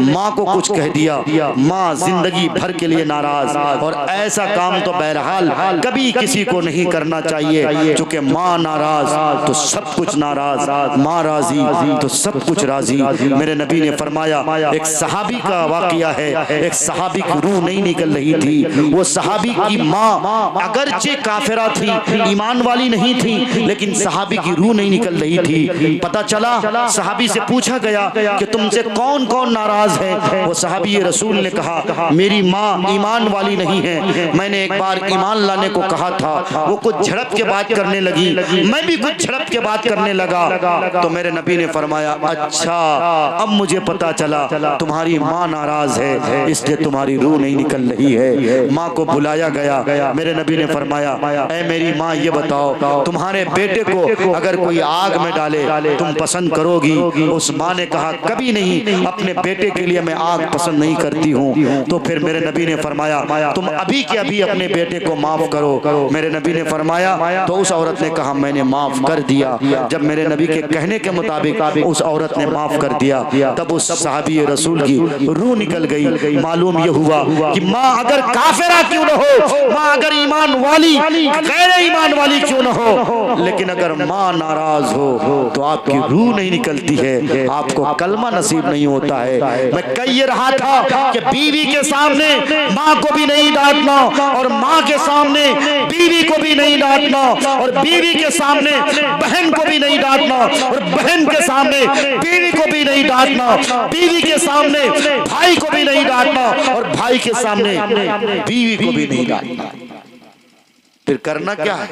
माँ को कुछ कह दिया, माँ जिंदगी भर के लिए नाराज, और ऐसा काम तो बहरहाल कभी किसी को नहीं करना चाहिए, क्योंकि माँ नाराज तो सब कुछ नाराज, माँ राजी तो सब कुछ राजी। मेरे नबी ने फरमाया, एक सहाबी का वाकया है, एक सहाबी की रूह नहीं निकल रही थी। वो सहाबी की माँ अगरचे काफिरा थी, ईमान वाली नहीं थी, लेकिन सहाबी की रूह नहीं निकल रही थी। पता चला, सहाबी से पूछा गया कि तुमसे कौन कौन नाराज है? वो सहाबी रसूल ने कहा, मेरी माँ ईमान वाली नहीं है, मैंने एक बार ईमान लाने को कहा था, वो कुछ झड़प के बात करने लगी, मैं भी कुछ झड़प के बात करने लगा। तो मेरे नबी ने फरमाया, अच्छा अब मुझे पता चला तुम्हारी माँ नाराज है, इसलिए तुम्हारी रूह नहीं निकल रही है। माँ को बुलाया गया। मेरे नबी ने फरमाया, ऐ मेरी माँ ये बताओ, तुम्हारे बेटे को अगर कोई आग में डाले तुम पसंद करोगी? उस माँ ने कहा, कभी नहीं, अपने बेटे के लिए मैं आग पसंद नहीं करती हूँ। तो फिर मेरे नबी ने फरमाया, तुम अभी के अभी अपने बेटे को माफ करो। मेरे नबी ने फरमाया, तो उस औरत ने कहा, मैंने माफ कर दिया। जब मेरे नबी के कहने के मुताबिक उस औरत ने माफ कर दिया, तब उस सहाबी रसूल की रूह निकल गई। मालूम यह हुआ कि माँ अगर काफिरा क्यों न हो, माँ अगर ईमान वाली गैर ईमान वाली क्यों न हो, लेकिन अगर माँ नाराज हो तो आपकी रूह नहीं निकलती है, आपको कलमा नसीब नहीं होता है। मैं कह ये रहा था कि बीवी के सामने माँ को भी नहीं डांटना, और माँ के सामने बीवी को भी नहीं डांटना, और बीवी के सामने बहन को भी नहीं डांटना, और बहन के सामने बीवी को भी नहीं डांटना, बीवी के सामने भाई को भी नहीं डांटना, और भाई के सामने बीवी को भी नहीं डांटना। फिर करना क्या है?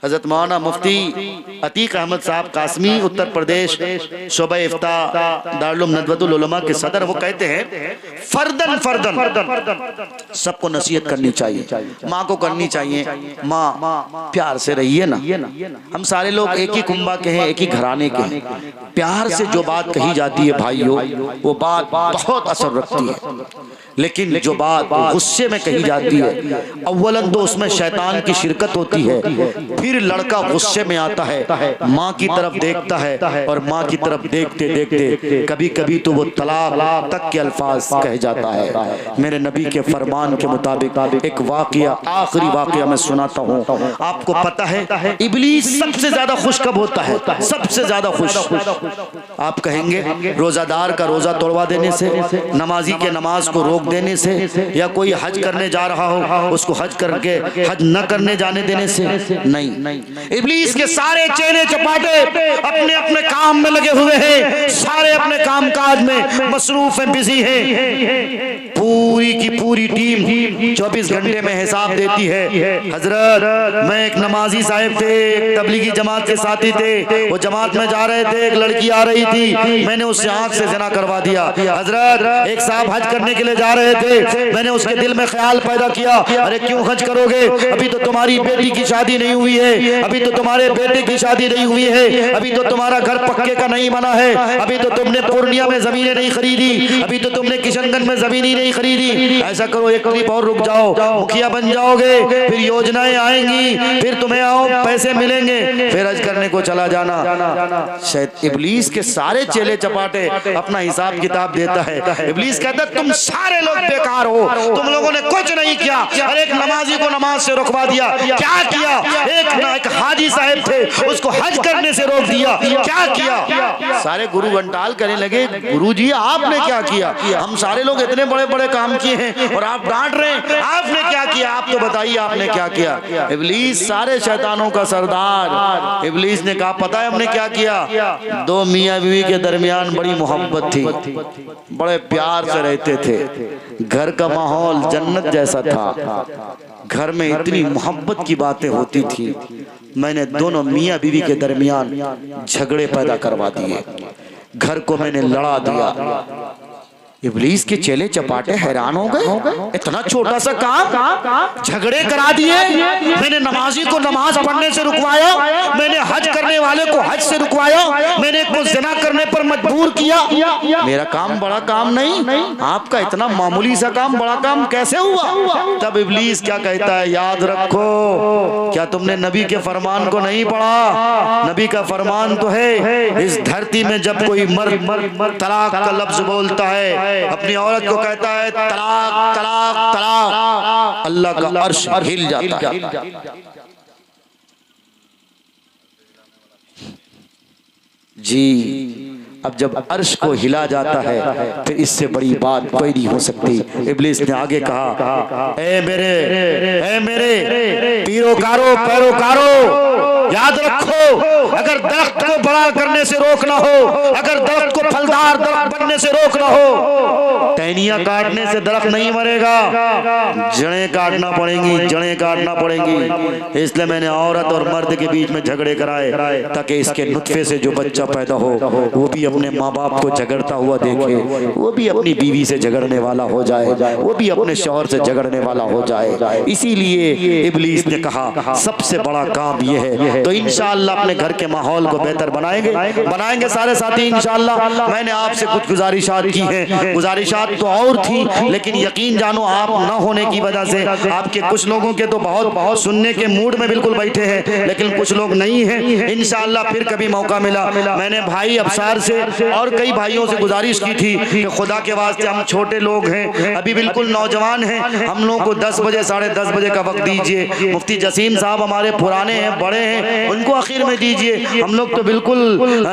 हजरत मौलाना मुफ्ती अतीक अहमद साहब कासमी, उत्तर प्रदेश, शोबा इफ्ता दारुल नदवतुल उलमा के सदर, वो कहते हैं फर्दन फर्दन सबको नसीहत करनी चाहिए, माँ को करनी चाहिए। माँ प्यार से रहिए ना, हम सारे लोग एक ही कुंबा के हैं, एक ही घराने के हैं। प्यार से जो बात कही जाती है भाइयों, वो बात बहुत असर रखती है। लेकिन जो बात गुस्से में कही जाती है, अव्वलन तो उसमें शैतान की शिरकत होती है, फिर लड़का गुस्से में आता है, माँ की तरफ देखता है, और माँ की तरफ देखते देखते कभी कभी तो वो तलाक तक के अल्फाज कह जाता है। मेरे नबी के फरमान के मुताबिक एक वाकया, आखिरी वाकया मैं सुनाता हूँ। आपको पता है इब्लीस सबसे ज्यादा खुश कब होता है? सबसे ज्यादा खुश आप कहेंगे रोजादार का रोजा तोड़वा देने से, नमाजी के नमाज को रोक देने से, या कोई हज करने जा रहा हो उसको हज करके हज न करने जाने देने से नहीं। इब्लीस के सारे चेले चपाटे अपने अपने काम में लगे हुए हैं, सारे अपने काम काज में मसरूफ हैं, बिजी हैं। पूरी की पूरी टीम 24 घंटे में हिसाब देती है। हजरत मैं एक नमाजी साहब थे, एक तबलीगी जमात के साथी थे, वो जमात में जा रहे थे, एक लड़की आ रही थी, मैंने उससे आंख से ज़िना करवा दिया। हजरत एक साहब हज करने के लिए जा रहे थे, मैंने उसके दिल में ख्याल पैदा किया, अरे क्यों हज करोगे? अभी तो तुम्हारी बेटी की शादी नहीं हुई है, अभी तो तुम्हारे बेटे की शादी नहीं हुई है, अभी तो तुम्हारा घर पक्के का नहीं बना है, अभी तो तुमने पूर्णिया में जमीनें नहीं खरीदी, अभी तो तुमने किशनगंज में जमीन ही नहीं खरीदी। ऐसा करो, एक ट्रिप और रुक जाओ, मुखिया बन जाओगे, फिर योजनाएं आएंगी, फिर तुम्हें आओ पैसे मिलेंगे, फिर हज करने को चला जाना। शायद इब्लीस के सारे चेले चपाटे अपना हिसाब किताब देता है। इब्लीस कहता तुम सारे लोग बेकार हो, तुम लोगों ने कुछ नहीं किया। अरे एक नमाजी को नमाज से रुकवा दिया, क्या किया? एक हाजी साहब थे, उसको हज करने से रोक दिया, क्या किया? सारे गुरु घंटाल करने लगे, गुरुजी आपने क्या किया? हम सारे लोग इतने बड़े बड़े काम किए हैं और आप डांट रहे हैं, आपने क्या किया? आप तो बताइए आपने क्या किया? इब्लीस सारे शैतानों का सरदार, इब्लीस ने कहा पता है हमने क्या किया? दो मियाँ बीवी के दरमियान बड़ी मोहब्बत थी, बड़े प्यार से रहते थे, घर का माहौल जन्नत जैसा था, घर में इतनी मोहब्बत की बातें होती थी, मैंने दोनों मियाँ बीवी के दरमियान झगड़े पैदा करवा दिए, घर को मैंने लड़ा दिया। इब्लीस के चेले चपाटे हैरान हो गए, इतना छोटा सा काम झगड़े करा दिए, मैंने नमाजी को नमाज पढ़ने से रुकवाया, मैंने हज करने वाले को हज से रुकवाया, मैंने एक को ज़िना करने पर मजबूर किया। मेरा काम बड़ा काम नहीं, आपका इतना मामूली सा काम बड़ा काम कैसे हुआ? तब इब्लीस क्या कहता है, याद रखो, क्या तुमने नबी के फरमान को नहीं पढ़ा? नबी का फरमान तो है, इस धरती में जब कोई मर्द तलाक का लफ्ज बोलता है, अपनी औरत को कहता है तलाक तलाक तलाक, अल्लाह का अर्श हिल जाता है। जी, अब जब अर्श को हिला जाता है फिर इससे बड़ी बात कोई नहीं हो सकती। इब्लीस ने आगे कहा, ए मेरे पीरोकारो पैरोकारो, याद रखो, अगर दरख्त को बड़ा करने से रोकना हो, अगर दरख्त को फलदार दरख्त बनने से रोकना हो, टहनियां काटने से दरख्त नहीं मरेगा, जड़ें काटना पड़ेंगी, जड़ें काटना पड़ेंगी। इसलिए मैंने औरत और मर्द के बीच में झगड़े कराए ताकि इसके नुत्फे से जो बच्चा पैदा हो वो भी अपने माँ बाप को झगड़ता हुआ देखे, वो भी अपनी बीवी से झगड़ने वाला हो जाए, वो भी अपने शौहर से झगड़ने वाला हो जाए। इसीलिए इब्लीस ने कहा सबसे बड़ा काम ये है। तो इंशाअल्लाह अपने घर के माहौल को बेहतर बनाएंगे सारे साथी इंशाअल्लाह। मैंने आपसे कुछ गुजारिशात की हैं, गुजारिशात तो और थी, लेकिन यकीन जानो आप न होने की वजह से आपके कुछ लोगों के तो बहुत सुनने के मूड में बिल्कुल बैठे हैं, लेकिन कुछ लोग नहीं हैं। इंशाअल्लाह फिर कभी मौका मिला, मैंने भाई अफसार से और कई भाइयों से गुजारिश की थी कि खुदा के वास्ते हम छोटे लोग हैं, अभी बिल्कुल नौजवान हैं, हम लोग को 10 बजे 10:30 बजे का वक्त दीजिए। मुफ्ती जसीम साहब हमारे पुराने हैं, बड़े हैं, उनको आखिर में दीजिए। हम लोग तो बिल्कुल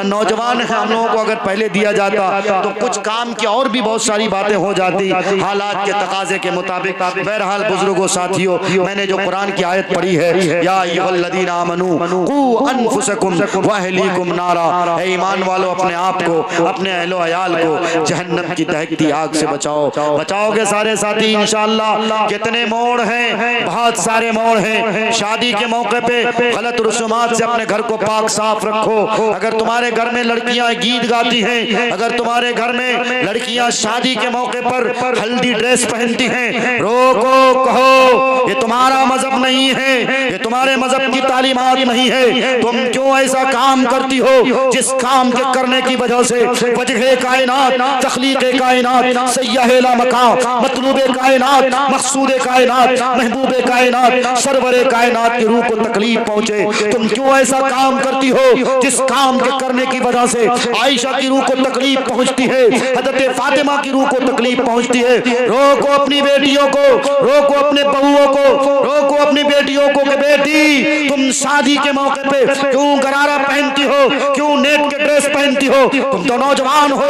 नौजवान हैं, हम लोगों को अगर पहले दिया जाता तो कुछ काम की और भी बहुत सारी बातें हो जाती हालात के तकाजे के मुताबिक। बहरहाल बुजुर्गों साथियों, मैंने जो कुरान की आयत पढ़ी है, या अय्युहल्लज़ीना आमनू कू अनफुसकुम व अहलीकुम नारा, हे ईमान वालों अपने आप को, अपने अहलो अयाल को जहन्नम की दहकती आग से बचाओगे सारे साथी इंशाअल्लाह। कितने मोड़ हैं, बहुत सारे मोड़ हैं। शादी के मौके पे गलत रसूमात से अपने घर को पाक साफ रखो। अगर तुम्हारे घर में लड़कियां गीत गाती हैं, अगर तुम्हारे घर में लड़कियां शादी के मौके पर हल्दी ड्रेस पहनती हैं, रोको, कहो ये तुम्हारा मजहब नहीं है, ये तुम्हारे मजहब की तालीमात नहीं है। तुम क्यों ऐसा काम करती हो जिस काम के करने की वजह से वजह कायनात, तख्लीक़ कायनात, सय्याह ला मकाम, मतलूब कायनात, मकसूद कायनात, महबूब कायनात, सरवर कायनात की रूह को तकलीफ पहुंचे। तुम क्यों ऐसा काम करती हो जिस काम के करने की वजह से आयशा की रूह को तकलीफ पहुंचती है, हज़रत फातिमा की रूह को तकलीफ पहुंचती है। रोको अपनी बेटियों को, रोको अपने बहुओं को, रोको अपनी बेटियों को कि बेटी तुम शादी के मौके पे क्यों गरारा पहनती हो, क्यों नेट के ड्रेस पहनती हो? तुम तो नौजवान हो,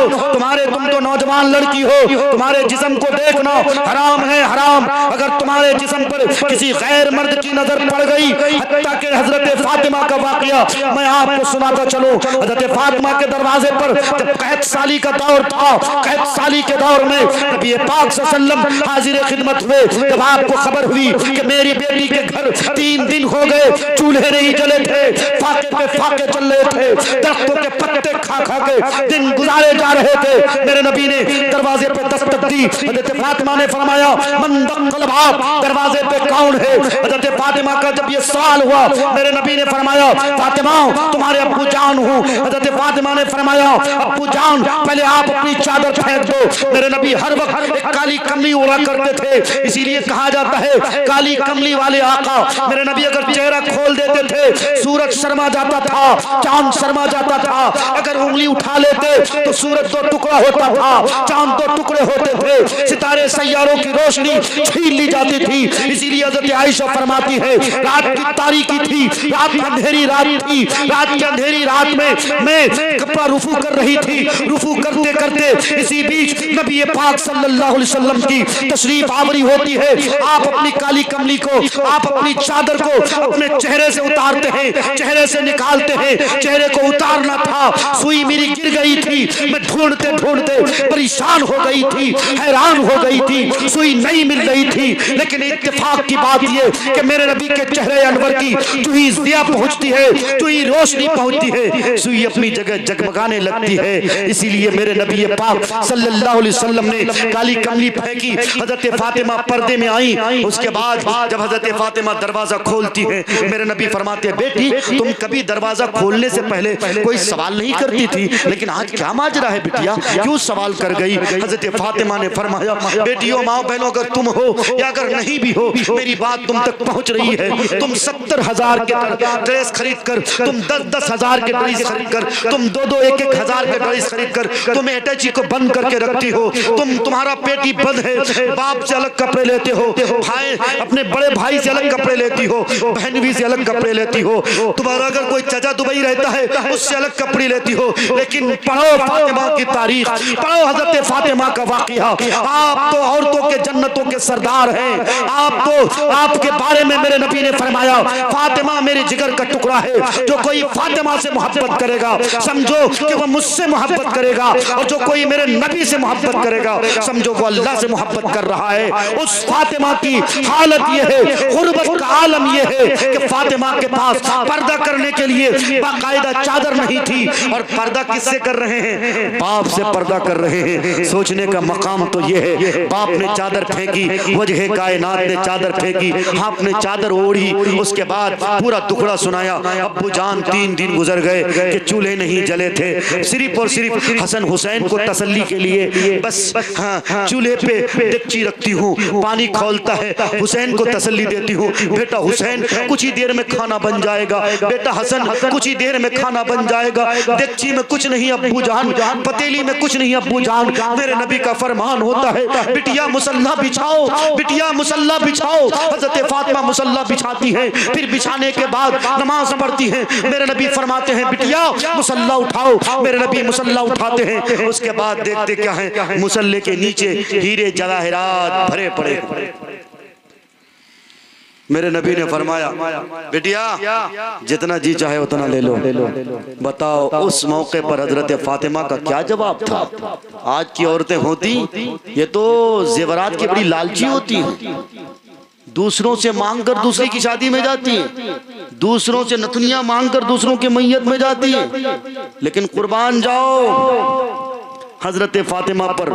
तुम तो नौजवान लड़की हो, तुम्हारे जिस्म को देखना हराम है, हराम। अगर तुम्हारे जिस्म पर किसी गैर मर्द की नजर पड़ गई, हत्ता के हजरत फातिमा का वाकया मैं आपको सुनाता चलूं। हजरत फातिमा के दरवाजे पर जब कहत साली का दौर था, कहत साली के दौर में नबी पाक सल्लल्लाहु अलैहि वसल्लम हाजिर खिदमत हुए। जब आपको खबर हुई कि मेरी बेटी के घर 3 दिन हो गए चूल्हे नहीं जले थे, फाके पे फाके चल रहे थे, दरख्तों के पत्ते खा के दिन गुजारे जा रहे थे, मेरे नबी ने दरवाजे पे दस्तक दी। हजरत फातिमा ने फरमाया मन दख्खल बाब, दरवाजे पे कौन है? हजरत फातिमा का जब ये सवाल हुआ, मेरे नबी ने फरमाया फातिमा तुम्हारे अब्बू जान हूँ। हजरत फातिमा ने फरमाया अब्बू जान पहले आप अपनी चादर फेंक दो। मेरे नबी हर वक्त एक काली कमली उड़ा करते थे, इसीलिए कहा जाता है काली कमली वाले आका। मेरे नबी अगर चेहरा खोल देते थे सूरज शर्मा जाता था, चांद शर्मा जाता था। अगर उंगली उठा लेते तो सूरज 2 टुकड़ा होता था, चांद 2 टुकड़े होते थे, सितारे सैयारों की रोशनी छीन ली जाती थी। इसीलिए हज़रत आयशा फरमाती है रात की तारीकी थी, रात अंधेरी रात थी, रात की अंधेरी रात में मैं कपड़ा रुफू कर रही थी। रुफू करते करते इसी बीच नबी पाक सल्लल्लाहु अलैहि वसल्लम की तशरीफ आवरी होती है। आप अपनी काली कमली को, आप अपनी चादर को अपने चेहरे से उतारते हैं, चेहरे से निकालते हैं। चेहरे को उतारना था, सुई मेरी गिर गई थी, मैं ढूंढते ढूंढते परेशान हो गई थी, हैरान हो गई थी, सुई नहीं मिल रही थी। लेकिन इत्तेफाक की बात ये कि मेरे नबी के चेहरे अनवर की जो ही ज़िया पहुंचती है, जो ही रोशनी पहुंचती है, सुई अपनी जगह जगमगाने लगती है। इसीलिए मेरे नबी पाक सल्लल्लाहु अलैहि वसल्लम ने काली कमली फेंकी, हजरत फातिमा पर्दे में आई। उसके बाद जब हजरत फातिमा दरवाजा खोलती है, मेरे नबी फरमाते हैं बेटी तुम कभी दरवाजा खोलने से पहले कोई सवाल नहीं करती थी, लेकिन आज क्या माजरा है बिटिया, क्यों सवाल कर गई? हजरत फातिमा ने फरमाया बेटियों माँ बहनों अगर तुम हो या अगर नहीं भी हो, मेरी बात तुम तक पहुंच रही है। तुम 70,000 के ड्रेस खरीद कर, तुम 10-10 हजार के ड्रेस खरीद कर, तुम 2-2 1-1 हजार के ड्रेस खरीद कर तुम अटैची को बंद करके रखती हो। तुम्हारा पेटी बंद है, बाप से अलग कपड़े लेते हो, भाई अपने बड़े भाई से अलग कपड़े लेती हो, बहनवी से अलग कपड़े लेती हो, तुम्हारा अगर कोई चाचा दुबई रहता है उससे अलग कपड़े लेती हो। लेकिन पढ़ो फातिमा की तारीख, पढ़ो हजरत फातिमा का वाकया। आप तो औरतों के जन्नतों के सरदार हैं। आप तो आपके बारे में मेरे नबी ने फरमाया फातिमा मेरे जिगर का टुकड़ा है। जो कोई फातिमा से मोहब्बत करेगा समझो कि वो मुझसे मोहब्बत करेगा, और जो कोई मेरे नबी से मोहब्बत करेगा समझो वो अल्लाह से मोहब्बत कर रहा है। उस फातिमा की हालत ये है, गुर्बत का आलम ये है कि फातिमा के पास पर्दा करने के लिए बाकायदा चादर नहीं थी, और पर्दा किससे कर रहे हैं? बाप से पर्दा कर रहे हैं। सोचने का मकाम तो ये है, बाप ने चादर फेंकी, वजह कायनात ने चादर फेंकी, आपने चादर ओढ़ी, उसके बाद पूरा दुखड़ा सुनाया। अब्बू जान 3 दिन गुजर गए कि चूल्हे नहीं जले थे, सिर्फ और सिर्फ हसन हुसैन को तसल्ली के लिए बस हाँ चूल्हे पे डेगची रखती हूँ, पानी खौलता है, हुसैन को तसल्ली देती हूँ, बेटा हुसैन कुछ ही देर में खाना बन जाएगा, बेटा हसन कुछ ही देर में खाना बन जाएगा। डेगची में कुछ नहीं अब्बू जान, पतीली में कुछ नहीं अब्बू जान। मेरे नबी का फरमान होता है, बिटिया मुसल्ला बिछाओ, बिटिया मुसल्ला बिछाओ। हजरत फातिमा मुसल्ला बिछाती हैं, फिर बिछाने के बाद नमाज पढ़ती हैं। मेरे नबी फरमाते हैं, बिटिया मुसल्ला उठाओ। मेरे नबी मुसल्ला उठाते हैं, उसके बाद देखते क्या है, मुसल्ले के नीचे हीरे जवाहरात भरे पड़े। मेरे नबी ने फरमाया, बेटिया जितना जी चाहे उतना ले लो। बताओ उस मौके पर हजरत फातिमा का क्या जवाब था? आज की औरतें होती ये तो जेवरात की बड़ी लालची होती हैं, दूसरों से मांग कर दूसरे की शादी में जाती है, दूसरों से नथुनियां मांग कर दूसरों के मैयत में जाती है। लेकिन कुर्बान जाओ, हजरत फातिमा पर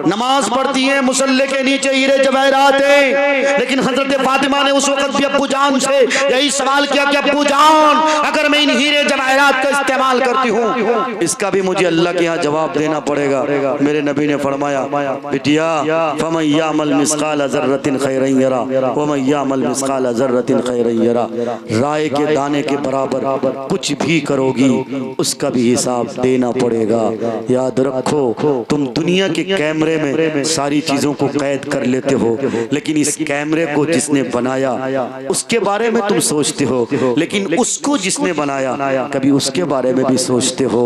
नमाज पढ़ती है, मुसल्ले के नीचे हीरे जवाहरात हैं। लेकिन हजरत फातिमा ने उस वक्त भी अब्बू जान से यही सवाल किया कि अब्बू जान अगर मैं इन हीरे जवाहरात का इस्तेमाल करती हूँ, इसका भी मुझे अल्लाह के यहाँ जवाब देना पड़ेगा। मेरे नबी ने फरमाया, बिटिया फमन यामल मिस्काल ज़र्रतिन खैरन यरा वमन यामल मिस्काल ज़र्रतिन खैरन यरा। राय के दाने के बराबर कुछ भी करोगी उसका भी हिसाब देना पड़ेगा। याद रखो, तुम दुनिया के कैमरे में सारी चीजों को कैद कर लेते हो, लेकिन इस कैमरे को जिसने बनाया उसके बारे में तुम सोचते हो, लेकिन उसको जिसने बनाया कभी उसके बारे में भी सोचते हो।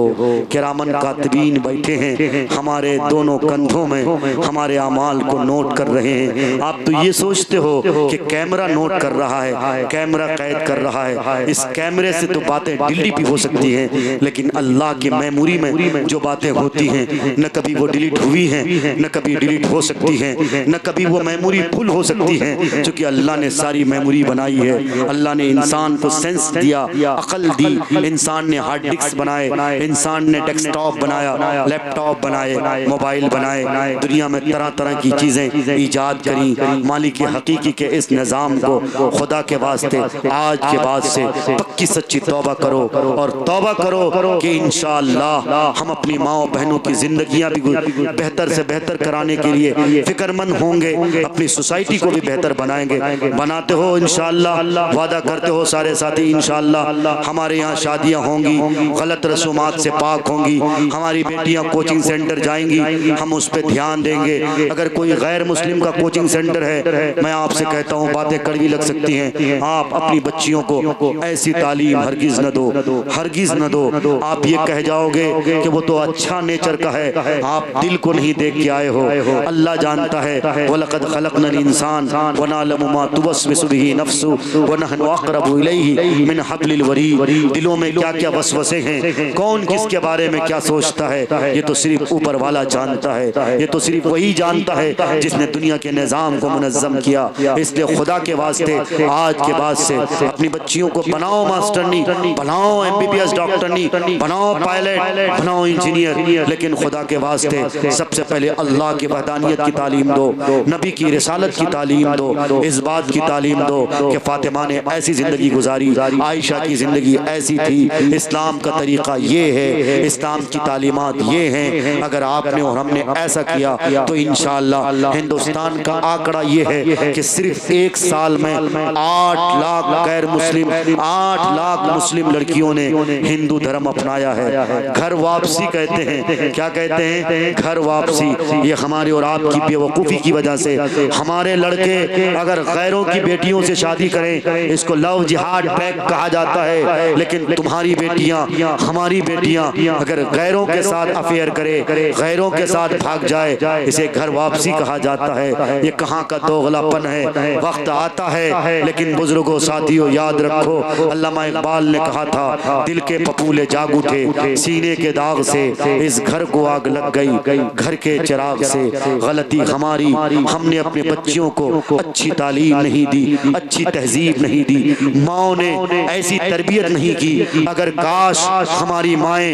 किरामन कातिबीन बैठे हैं हमारे दोनों कंधों में, हमारे अमाल को नोट कर रहे हैं। आप तो ये सोचते हो कि कैमरा नोट कर रहा है, कैमरा कैद कर रहा है, इस कैमरे से तो बातें डिलीट भी हो सकती हैं, लेकिन अल्लाह की मेमोरी में जो बातें होती हैं न कभी वो डिलीट हुई हैं, न कभी डिलीट हो सकती हैं, न कभी वो मेमोरी फुल हो सकती है, क्योंकि अल्लाह ने सारी मेमोरी बनाई है। अल्लाह ने इंसान को सेंस दिया, अकल दी, इंसान ने हार्ड डिस्क बनाए, इंसान ने डेस्कटॉप बनाया, लैपटॉप बनाए, मोबाइल बनाए, दुनिया में तरह तरह की चीजें ईजाद करी। मालिक हकीकी के इस निज़ाम को खुदा के वास्ते आज के बाद से पक्की सच्ची तौबा करो, और तौबा करो कि इंशाअल्लाह हम अपनी माओ बहनों की जिंदगियां भी बेहतर से बेहतर कराने के लिए फिक्रमंद होंगे, अपनी सोसाइटी को भी बेहतर बनाएंगे। बनाते हो इंशाअल्लाह, वादा करते हो सारे साथी इंशाअल्लाह हमारे यहाँ शादियां होंगी, गलत रसूमात से पाक होंगी, हमारी बेटियां कोचिंग सेंटर जाएंगी, हम उस पर ध्यान देंगे। अगर कोई गैर मुस्लिम का कोचिंग सेंटर है, मैं आपसे कहता हूँ बातें कड़वी लग सकती हैं, आप अपनी बच्चियों को ऐसी तालीम हरगिज न दो, हरगिज न दो। आप ये कह जाओगे कि वो तो अच्छा नेचर का है, आप दिल को नहीं देख के आए हो। अल्लाह जानता है, वलक़द खलक़नल इंसान व नअलमु मा तुवस्विसु बिही नफ्सु व नहनु अक़रबु इलैहि मिन हब्लिल वरीद। दिलों में क्या क्या वसवसे हैं, कौन किसके बारे में क्या सोचता है, ये तो सिर्फ ऊपर वाला जानता है, ये तो सिर्फ वही जानता है जिसने दुनिया के निज़ाम को मुनज़्ज़म किया। इसलिए खुदा के वास्ते आज के बाद से अपनी बच्चियों को बनाओ मास्टरनी, बनाओ MBBS डॉक्टरनी, बनाओ पायलट, बनाओ इंजीनियर, लेकिन खुदा के वास्ते सबसे पहले अल्लाह की वहदानियत की तालीम दो, नबी की रिसालत की तालीम दो, इस बात की तालीम दो कि फातिमा ने ऐसी जिंदगी गुजारी, आयशा की जिंदगी ऐसी थी, इस्लाम का तरीका ये है, इस्लाम की तालीमात ये हैं। अगर आपने और हमने ऐसा किया तो इंशाअल्लाह हिंदुस्तान का आंकड़ा ये है कि सिर्फ एक साल में 8 लाख गैर मुस्लिम, 8 लाख मुस्लिम लड़कियों ने हिंदू धर्म अपनाया है। घर वापसी कहते हैं, क्या कहते हैं? घर वापसी। ये हमारे और आपकी बेवकूफ़ी की वजह से हमारे लड़के अगर गैरों की बेटियों से शादी करें, इसको लव जिहाद बैक कहा जाता है, लेकिन तुम्हारी बेटियां, हमारी बेटियां अगर गैरों के साथ अफेयर करे, गैरों के साथ भाग जाए, इसे घर वापसी कहा जाता है। ये कहाँ का दोगलापन है? वक्त आता है, लेकिन बुजुर्गों साथियों याद रखो, अल्लामा इकबाल ने कहा था, दिल के पपूले जाग उठे सीने के दाग से, इस घर को को आग लग गई घर के चिराग से। गलती हमारी, हमने अपने बच्चियों को अच्छी तालीम नहीं दी, अच्छी तहजीब नहीं दी, माओ ने ऐसी तरबियत नहीं की। अगर काश हमारी माएँ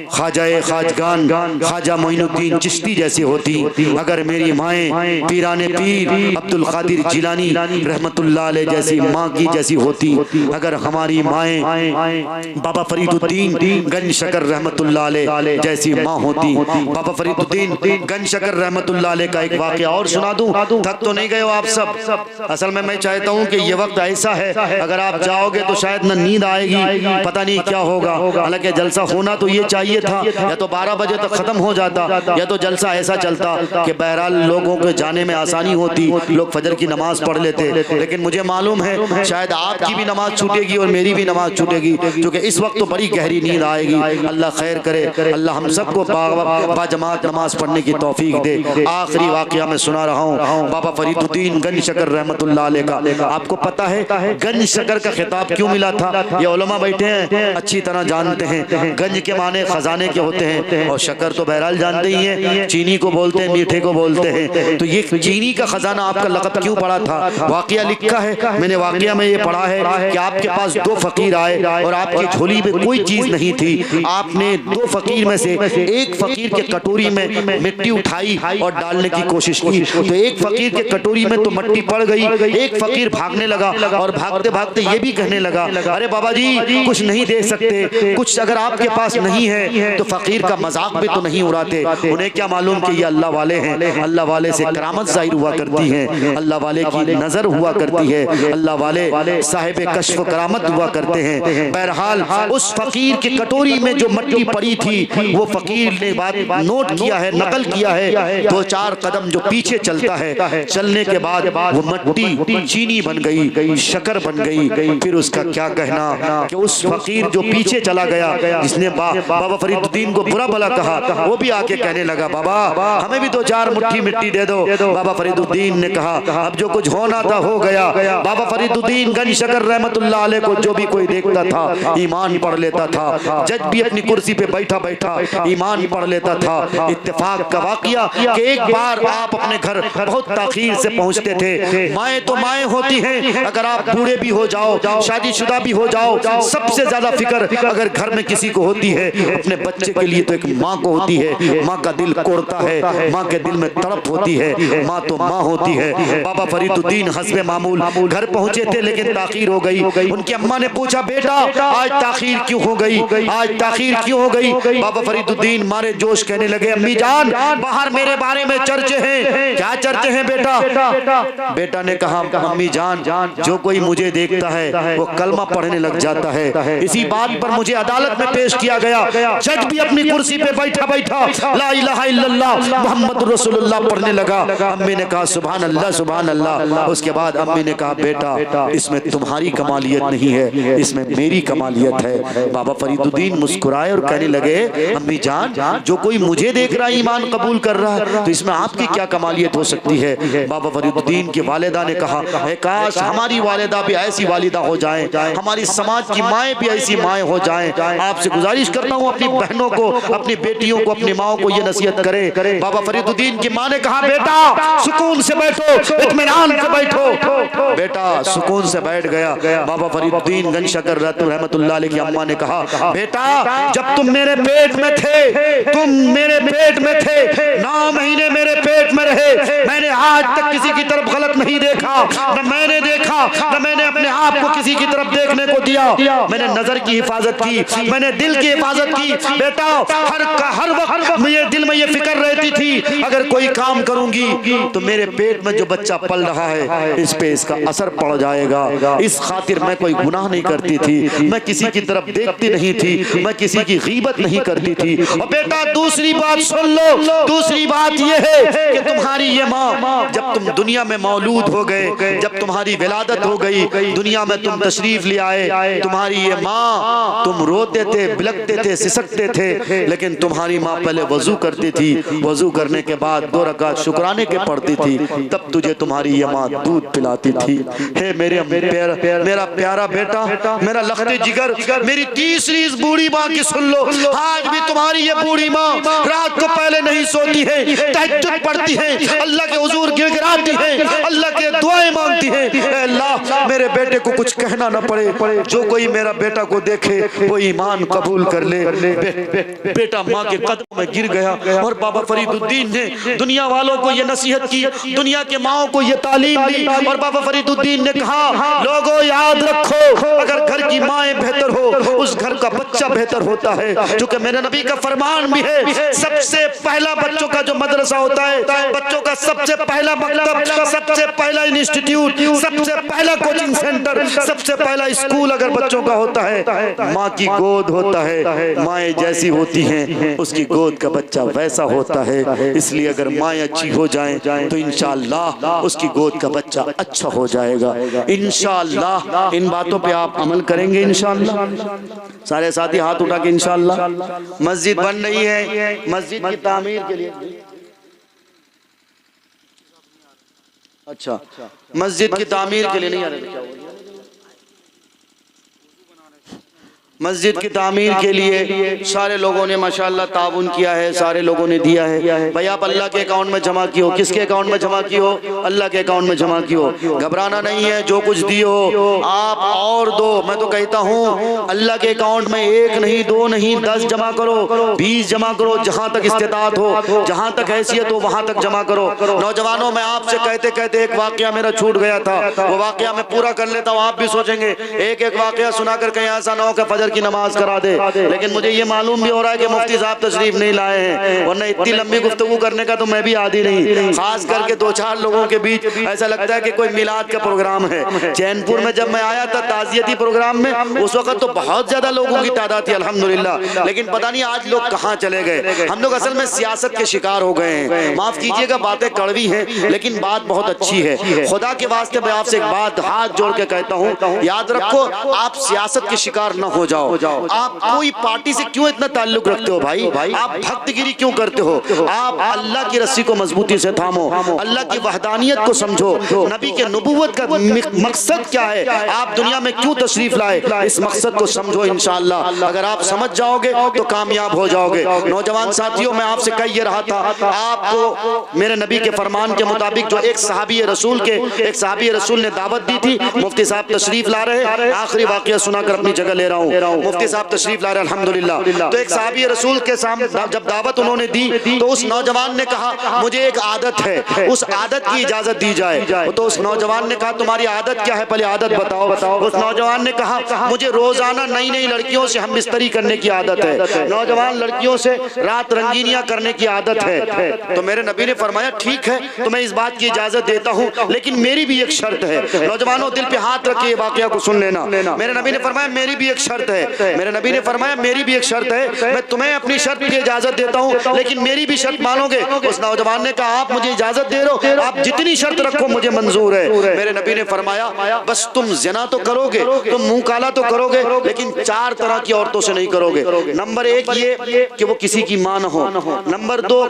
ख्वाजा खाजगान ख्वाजा मोइनुद्दीन चिश्ती जैसी होती, अगर मेरी माएँ पीराने पीर अब्दुल कादिर जिलानी रहमतुल्लाह अलैह जैसी माँ की जैसी होती, अगर हमारी माएँ बाबा फरीदुद्दीन गंज शकर रहमतुल्लाह अलैह जैसी माँ होती। बाबा फरीदुद्दीन गंज शकर रहमतुल्लाह अलैह का एक वाक़या और सुना दूं, थक तो नहीं गए हो आप सब? असल में मैं चाहता हूँ कि ये वक्त ऐसा है, अगर आप जाओगे तो शायद न नींद आएगी, पता नहीं क्या होगा। हालांकि जलसा होना तो ये चाहिए था, या तो 12 बजे तक खत्म हो जाता, या तो जलसा ऐसा चलता कि बहरहाल लोगों के जाने में आसानी होती, लोग फजर की नमाज पढ़ लेते। लेकिन मुझे मालूम है शायद आपकी भी नमाज छूटेगी और मेरी भी नमाज छूटेगी, क्योंकि इस वक्त तो बड़ी गहरी नींद आएगी। अल्लाह खैर करे, अल्लाह हम सबको बाजमात नमाज पढ़ने की तौफीक दे। आखिरी वाकया मैं सुना रहा हूँ बाबा फरीदुद्दीन गंज शकर रहमतुल्लाह अलैह का। आपको पता है गंज शकर का खिताब क्यों मिला था? ये उलमा बैठे हैं अच्छी तरह जानते हैं। गंज के माने खजाने के होते हैं, और शकर तो बहरहाल जानते ही हैं, चीनी को बोलते हैं, मीठे को बोलते हैं। तो ये चीनी का खजाना आपका लक़ब क्यों पड़ा था? वाकया लिखा है, मैंने वाकया में ये पढ़ा है कि आपके पास 2 फकीर आए और आपकी झोली में कोई चीज नहीं थी। आपने 2 फकीर में से एक फकीर के कटोरी में मिट्टी उठाई और डालने की कोशिश की, तो एक फकीर के कटोरी में तो मिट्टी पड़ गई। एक फकीर भागने लगा और भागते भागते ये भी कहने लगा, अरे बाबा जी कुछ नहीं दे सकते, कुछ अगर आपके पास नहीं है तो फकीर का मजाक भी तो नहीं उड़ाते। उन्हें क्या मालूम कि ये अल्लाह वाले हैं, अल्लाह वाले से करामत जाहिर हुआ करती है, अल्लाह वाले की नजर हुआ करती है, अल्लाह वाले साहिब कश्फ करामत हुआ करते हैं। बहरहाल उस फकीर की कटोरी में जो मिट्टी पड़ी थी, वो फकीर ने बात नोट किया है, नकल किया है। 2-4 कदम जो पीछे चलता है, चलने के बाद वो मिट्टी चीनी बन गई, शकर बन गई। फिर उसका क्या कहना कि उस फकीर जो पीछे चला गया, जिसने बाबा फरीदुद्दीन को बुरा भला कहा, वो भी आके कहने लगा, बाबा हमें भी 2-4 मुट्ठी मिट्टी दे दो। बाबा फरीदुद्दीन ने कहा, अब जो कुछ होना था हो गया। बाबा फरीदुद्दीन गंज शकर रहमतुल्लाह अलैह को जो भी कोई देखता था ईमान पढ़ लेता था। जज भी अपनी कुर्सी पे बैठा बैठा ईमान पढ़ लेता था। इत्तेफाक का वाकया कि एक बार आप अपने घर बहुत ताखीर से पहुंचते थे। माएँ तो माएँ होती हैं, अगर आप बूढ़े भी हो जाओ, शादीशुदा भी हो जाओ, सबसे ज्यादा फिक्र अगर घर में किसी को होती है अपने बच्चे के लिए तो एक माँ को होती है। माँ का दिल कोड़ता है, माँ के दिल में तड़प होती है, माँ तो माँ होती है। बाबा फरीदुद्दीन हस्बे मामूल घर पहुंचे थे, लेकिन ताखीर हो गई। उनकी अम्मा ने पूछा, बेटा आज ताखीर क्यों हो गई, आज ताखीर क्यों हो गई? बाबा फरीदुद्दीन मारे जोश कहने लगे, अम्मी जान बाहर मेरे बारे में चर्चे हैं। क्या चर्चे हैं बेटा? बेटा ने कहा, अम्मी जान जो कोई मुझे देखता है वो कलमा पढ़ने लग जाता है। इसी बात पर मुझे अदालत में पेश किया गया। जज भी अपनी कुर्सी पे बैठा बैठा ला इलाहा इल्लल्लाह मुहम्मद रसूलुल्लाह पढ़ने लगा। अम्मी ने कहा, सुभान अल्लाह सुभान अल्लाह। उसके बाद अम्मी ने कहा, बेटा इसमें तुम्हारी कमालियत नहीं है, इसमें मेरी कमालियत है। बाबा फरीदुद्दीन मुस्कुराए और कहने लगे, अम्मी जान जो कोई मुझे देख रहा है ईमान कबूल कर रहा है, तो इसमें आपकी क्या कमालियत हो सकती है? बाबा फरीदुद्दीन की वालिदा ने कहा, काश हमारी वालिदा भी ऐसी वालिदा हो जाएं, हमारी समाज की माएँ भी ऐसी माएँ हो जाएं। आपसे गुजारिश करता हूँ अपनी बहनों को, अपनी बेटियों को, अपनी माओ को ये नसीहत करें। बाबा फरीदुद्दीन की माँ ने कहा, बेटा सुकून से बैठो, इत्मीनान से बैठो। बेटा सुकून से बैठ गया। बाबा फरीदुद्दीन गंज शकर रहमतुल्लाह अलैह की अम्मा ने कहा, बेटा जब तुम मेरे पेट में थे, तुम मेरे पेट में थे, 9 महीने मेरे पेट में रहे, मैंने आज तक किसी की तरफ गलत नहीं देखा, न मैंने देखा, न मैंने अपने आप को किसी की तरफ देखने को दिया। मैंने नजर की हिफाजत की, मैंने दिल की हिफाजत की। बेटा हर वक्त मेरे दिल में ये फिक्र रहती थी, अगर कोई काम करूंगी तो मेरे पेट में जो बच्चा पल रहा है इस पे इसका असर पड़ जाएगा। इस खातिर मैं कोई गुनाह नहीं करती थी, मैं किसी की तरफ देखती नहीं थी, मैं किसी की गीबत नहीं करती थी। और बेटा दूसरी बात सुन लो, दूसरी बात ये है कि तुम्हारी ये माँ जब तुम दुनिया में मौलूद हो गए, जब तुम्हारी विलादत हो गई, दुनिया में तुम तशरीफ ले आए, तुम्हारी ये माँ, तुम रोते थे, बिलखते थे, सिसकते थे, लेकिन तुम्हारी माँ पहले वजू करती थी, वजू करने के बाद 2 रकात शुक्राने के पढ़ती थी, तब तुझे तुम्हारी ये माँ दूध पिलाती थी। हे मेरा प्यारा बेटा, मेरा लखते जिगर, मेरी तीसरी इस बूढ़ी माँ की सुन लो, आज भी तुम्हारी ये ये बूढ़ी माँ रात को पहले नहीं सोती है, तहज्जुद पढ़ती है, अल्लाह के हुजूर गिड़गिड़ाती है, अल्लाह के दुआएं मांगती है, अल्लाह मेरे बेटे को कुछ कहना ना पड़े, जो कोई मेरा बेटा को देखे वो ईमान कबूल कर ले। बेटा माँ के कदमों में गिर गया और बाबा फरीदुद्दीन ने दुनिया वालों को ये नसीहत की, दुनिया के माओं को ये तालीम दी और बाबा फरीदुद्दीन ने कहा, लोगों याद रखो, अगर घर की माएँ बेहतर हो उस घर का बच्चा बेहतर होता है। क्योंकि मेरे नबी का फरमान भी है, सबसे पहला बच्चों का जो मदरसा होता है, बच्चों का सबसे पहला मकतब, सबसे पहला इंस्टीट्यूट, सबसे पहला कोचिंग सेंटर, सबसे पहला स्कूल अगर बच्चों का होता है, माँ की गोद होता है। माएँ जैसी होती हैं उसकी गोद का बच्चा वैसा होता है। इसलिए अगर माएँ अच्छी हो जाएं तो इंशाअल्लाह उसकी गोद का बच्चा अच्छा हो जाएगा। इंशाअल्लाह इन बातों पे आप अमल करेंगे इंशाअल्लाह। सारे साथी हाथ उठा के इंशाअल्लाह। मस्जिद बन रही है, मस्जिद की तामीर के लिए, अच्छा मस्जिद की तामीर के लिए नहीं आ रहे, मस्जिद की तामीर के लिए सारे लोगों ने माशाअल्लाह ताउन किया है, सारे लोगों ने दिया है। भाई आप अल्लाह के अकाउंट में जमा की हो, किसके अकाउंट में जमा की हो? अल्लाह के अकाउंट में जमा की हो। घबराना नहीं है, जो कुछ दी हो आप और दो। मैं तो कहता हूँ अल्लाह के अकाउंट में 1 नहीं 2 नहीं 10 जमा करो, 20 जमा करो, जहाँ तक इस्तेताअत हो, जहाँ तक हैसियत हो वहाँ तक जमा करो। नौजवानों मैं आपसे कहते कहते एक वाकया मेरा छूट गया था, वो वाकया मैं पूरा कर लेता हूँ। आप भी सोचेंगे एक वाकया सुनाकर कहीं ऐसा ना हो कि फजर की नमाज करा दे, लेकिन मुझे ये मालूम भी हो रहा है कि मुफ्ती साहब तशरीफ नहीं लाए हैं, वरना इतनी लंबी गुफ्तगू करने का तो मैं भी आदी नहीं। खास करके 2-4 लोगों के बीच ऐसा लगता है कि कोई मिलाद का प्रोग्राम है। चैनपुर में जब मैं आया था ताजियती प्रोग्राम में, उस वक्त तो बहुत ज्यादा लोगों की तादाद थी अल्हम्दुलिल्लाह, लेकिन पता नहीं आज लोग कहाँ चले गए। हम लोग असल में सियासत के शिकार हो गए हैं। माफ कीजिएगा बातें कड़वी हैं, लेकिन बात बहुत अच्छी है। खुदा के वास्ते मैं आपसे एक बात हाथ जोड़ के कहता हूँ, याद रखो आप सियासत के शिकार न हो जाओ। आप कोई पार्टी से क्यों इतना ताल्लुक रखते हो भाई? आप भक्तगिरी क्यों करते हो? आप अल्लाह की रस्सी को मजबूती से थामो, अल्लाह की वहदानियत को समझो, नबी के नबुव्वत का मकसद क्या है, आप दुनिया में क्यों तशरीफ लाए, इस मकसद को समझो। इंशाअल्लाह अगर आप समझ जाओगे तो कामयाब हो जाओगे। नौजवान साथियों मैं आपसे कह ये रहा था, आपको मेरे नबी के फरमान के मुताबिक जो एक सहाबी रसूल ने दावत दी थी, मुफ्ती साहब तशरीफ ला रहे, आखिरी वाकया सुनाकर अपनी जगह ले रहा हूँ। मुफ्ती साहब तशरीफ ला रहे अल्हम्दुलिल्लाह। तो एक सहाबी रसूल के सामने जब दावत उन्होंने दी तो उस नौजवान ने कहा मुझे एक आदत है, उस आदत की इजाजत दी जाए। तो उस नौजवान ने कहा तुम्हारी आदत क्या है, पहले आदत बताओ। उस नौजवान ने कहा मुझे रोजाना नई नई लड़कियों से हम बिस्तरी करने की आदत है, नौजवान लड़कियों से रात रंगीनियां करने की आदत है। तो मेरे नबी ने फरमाया ठीक है तो मैं इस बात की इजाजत देता हूँ, लेकिन मेरी भी एक शर्त है। नौजवानों दिल पे हाथ रखिए, वाकया को सुन लेना। मेरे नबी ने फरमाया मेरी भी एक शर्त है, मेरे नबी ने फरमाया मेरी भी एक शर्त है, मैं तुम्हें अपनी शर्त की इजाजत देता हूँ, लेकिन मेरी भी शर्त मानोगे? उस नौजवान ने कहा आप मुझे इजाजत दे रहे हो, आप जितनी शर्त रखो मुझे मंजूर है। मेरे नबी ने फरमाया बस तुम ज़िना तो करोगे, तुम मुंह काला तो करोगे, लेकिन 4 तरह की औरतों से नहीं करोगे। नंबर 1 ये कि वो किसी की मां न हो, नंबर 2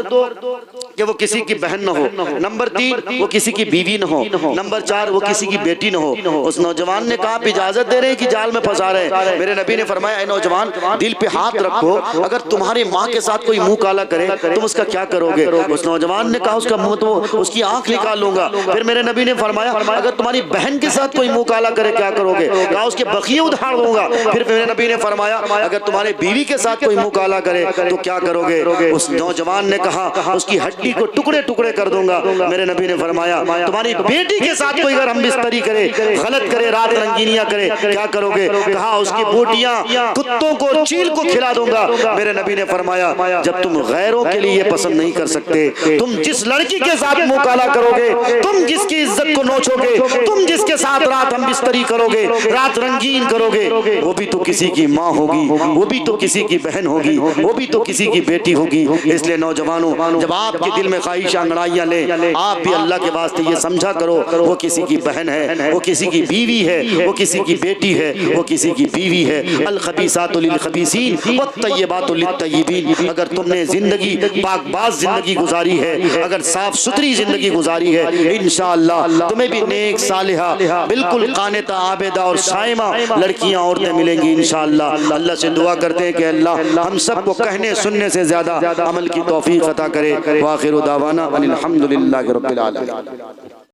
कि वो किसी की बहन न हो, नंबर 3 वो किसी की बीवी न हो, नंबर 4 वो किसी की बेटी न हो। उस नौजवान ने कहा आप इजाजत दे रहे हैं कि जाल में फंसा रहे हैं? मेरे नबी ने फरमाया ऐ नौजवान दिल पे हाथ रखो, अगर तुम्हारी माँ के साथ कोई मुंह काला करे तुम उसका क्या करोगे? उस नौजवान ने कहा उसका मुंह तो उसकी आंख निकाल लूंगा। फिर मेरे नबी ने फरमाया अगर तुम्हारी बहन के साथ कोई मुंह काला करे क्या करोगे? कहा उसके बखिए उधार दूंगा। फिर मेरे नबी ने फरमाया अगर तुम्हारे बीवी के साथ कोई मुंह काला करे तो क्या करोगे? उस नौजवान ने कहा उसकी हड्डी को टुकड़े टुकड़े कर दूंगा। मेरे नबी ने फरमाया तुम्हारी बेटी के साथ कोई अगर हम बिस्तरी करे, गलत करे, रात रंगीनियां करे, क्या करोगे? कहा उसकी बूटियां कुत्तों को, चील को खिला दूंगा। मेरे नबी ने फरमाया जब तुम गैरों के लिए पसंद नहीं कर सकते, तुम जिस लड़की के साथ मुंह काला करोगे, तुम जिसकी इज्जत को नोचोगे, तुम जिसके साथ रात हम बिस्तरी करोगे, रात रंगीन करोगे, वो भी तो किसी की माँ होगी, वो भी तो किसी की बहन होगी, वो भी तो किसी की बेटी होगी। इसलिए नौजवानों जब आपके दिल में ख्वाहिश अंगड़ाइयां ले, आप भी अल्लाह के वास्ते ये समझा करो वो किसी की बहन है, वो किसी की बीवी है, वो किसी की बेटी है, वो किसी की बीवी है। अल खबीसातु लिल खबीसीन वत्तय्यिबातु लित तय्यिबीन। अगर तुमने जिंदगी पाकबाज जिंदगी गुजारी है, अगर साफ सुथरी जिंदगी गुजारी है, इंशाअल्लाह तुम्हें भी नेक सालिहा बिल्कुल कानिता आबिदा और साइमा लड़कियां औरतें मिलेंगी इंशाअल्लाह। अल्लाह से दुआ करते हैं कि अल्लाह हम सबको कहने सुनने से ज्यादा अमल की तौफीक अता करे। व आखिरु दावाना अनिल हम्दुलिल्लाहि रब्बिल आलमीन।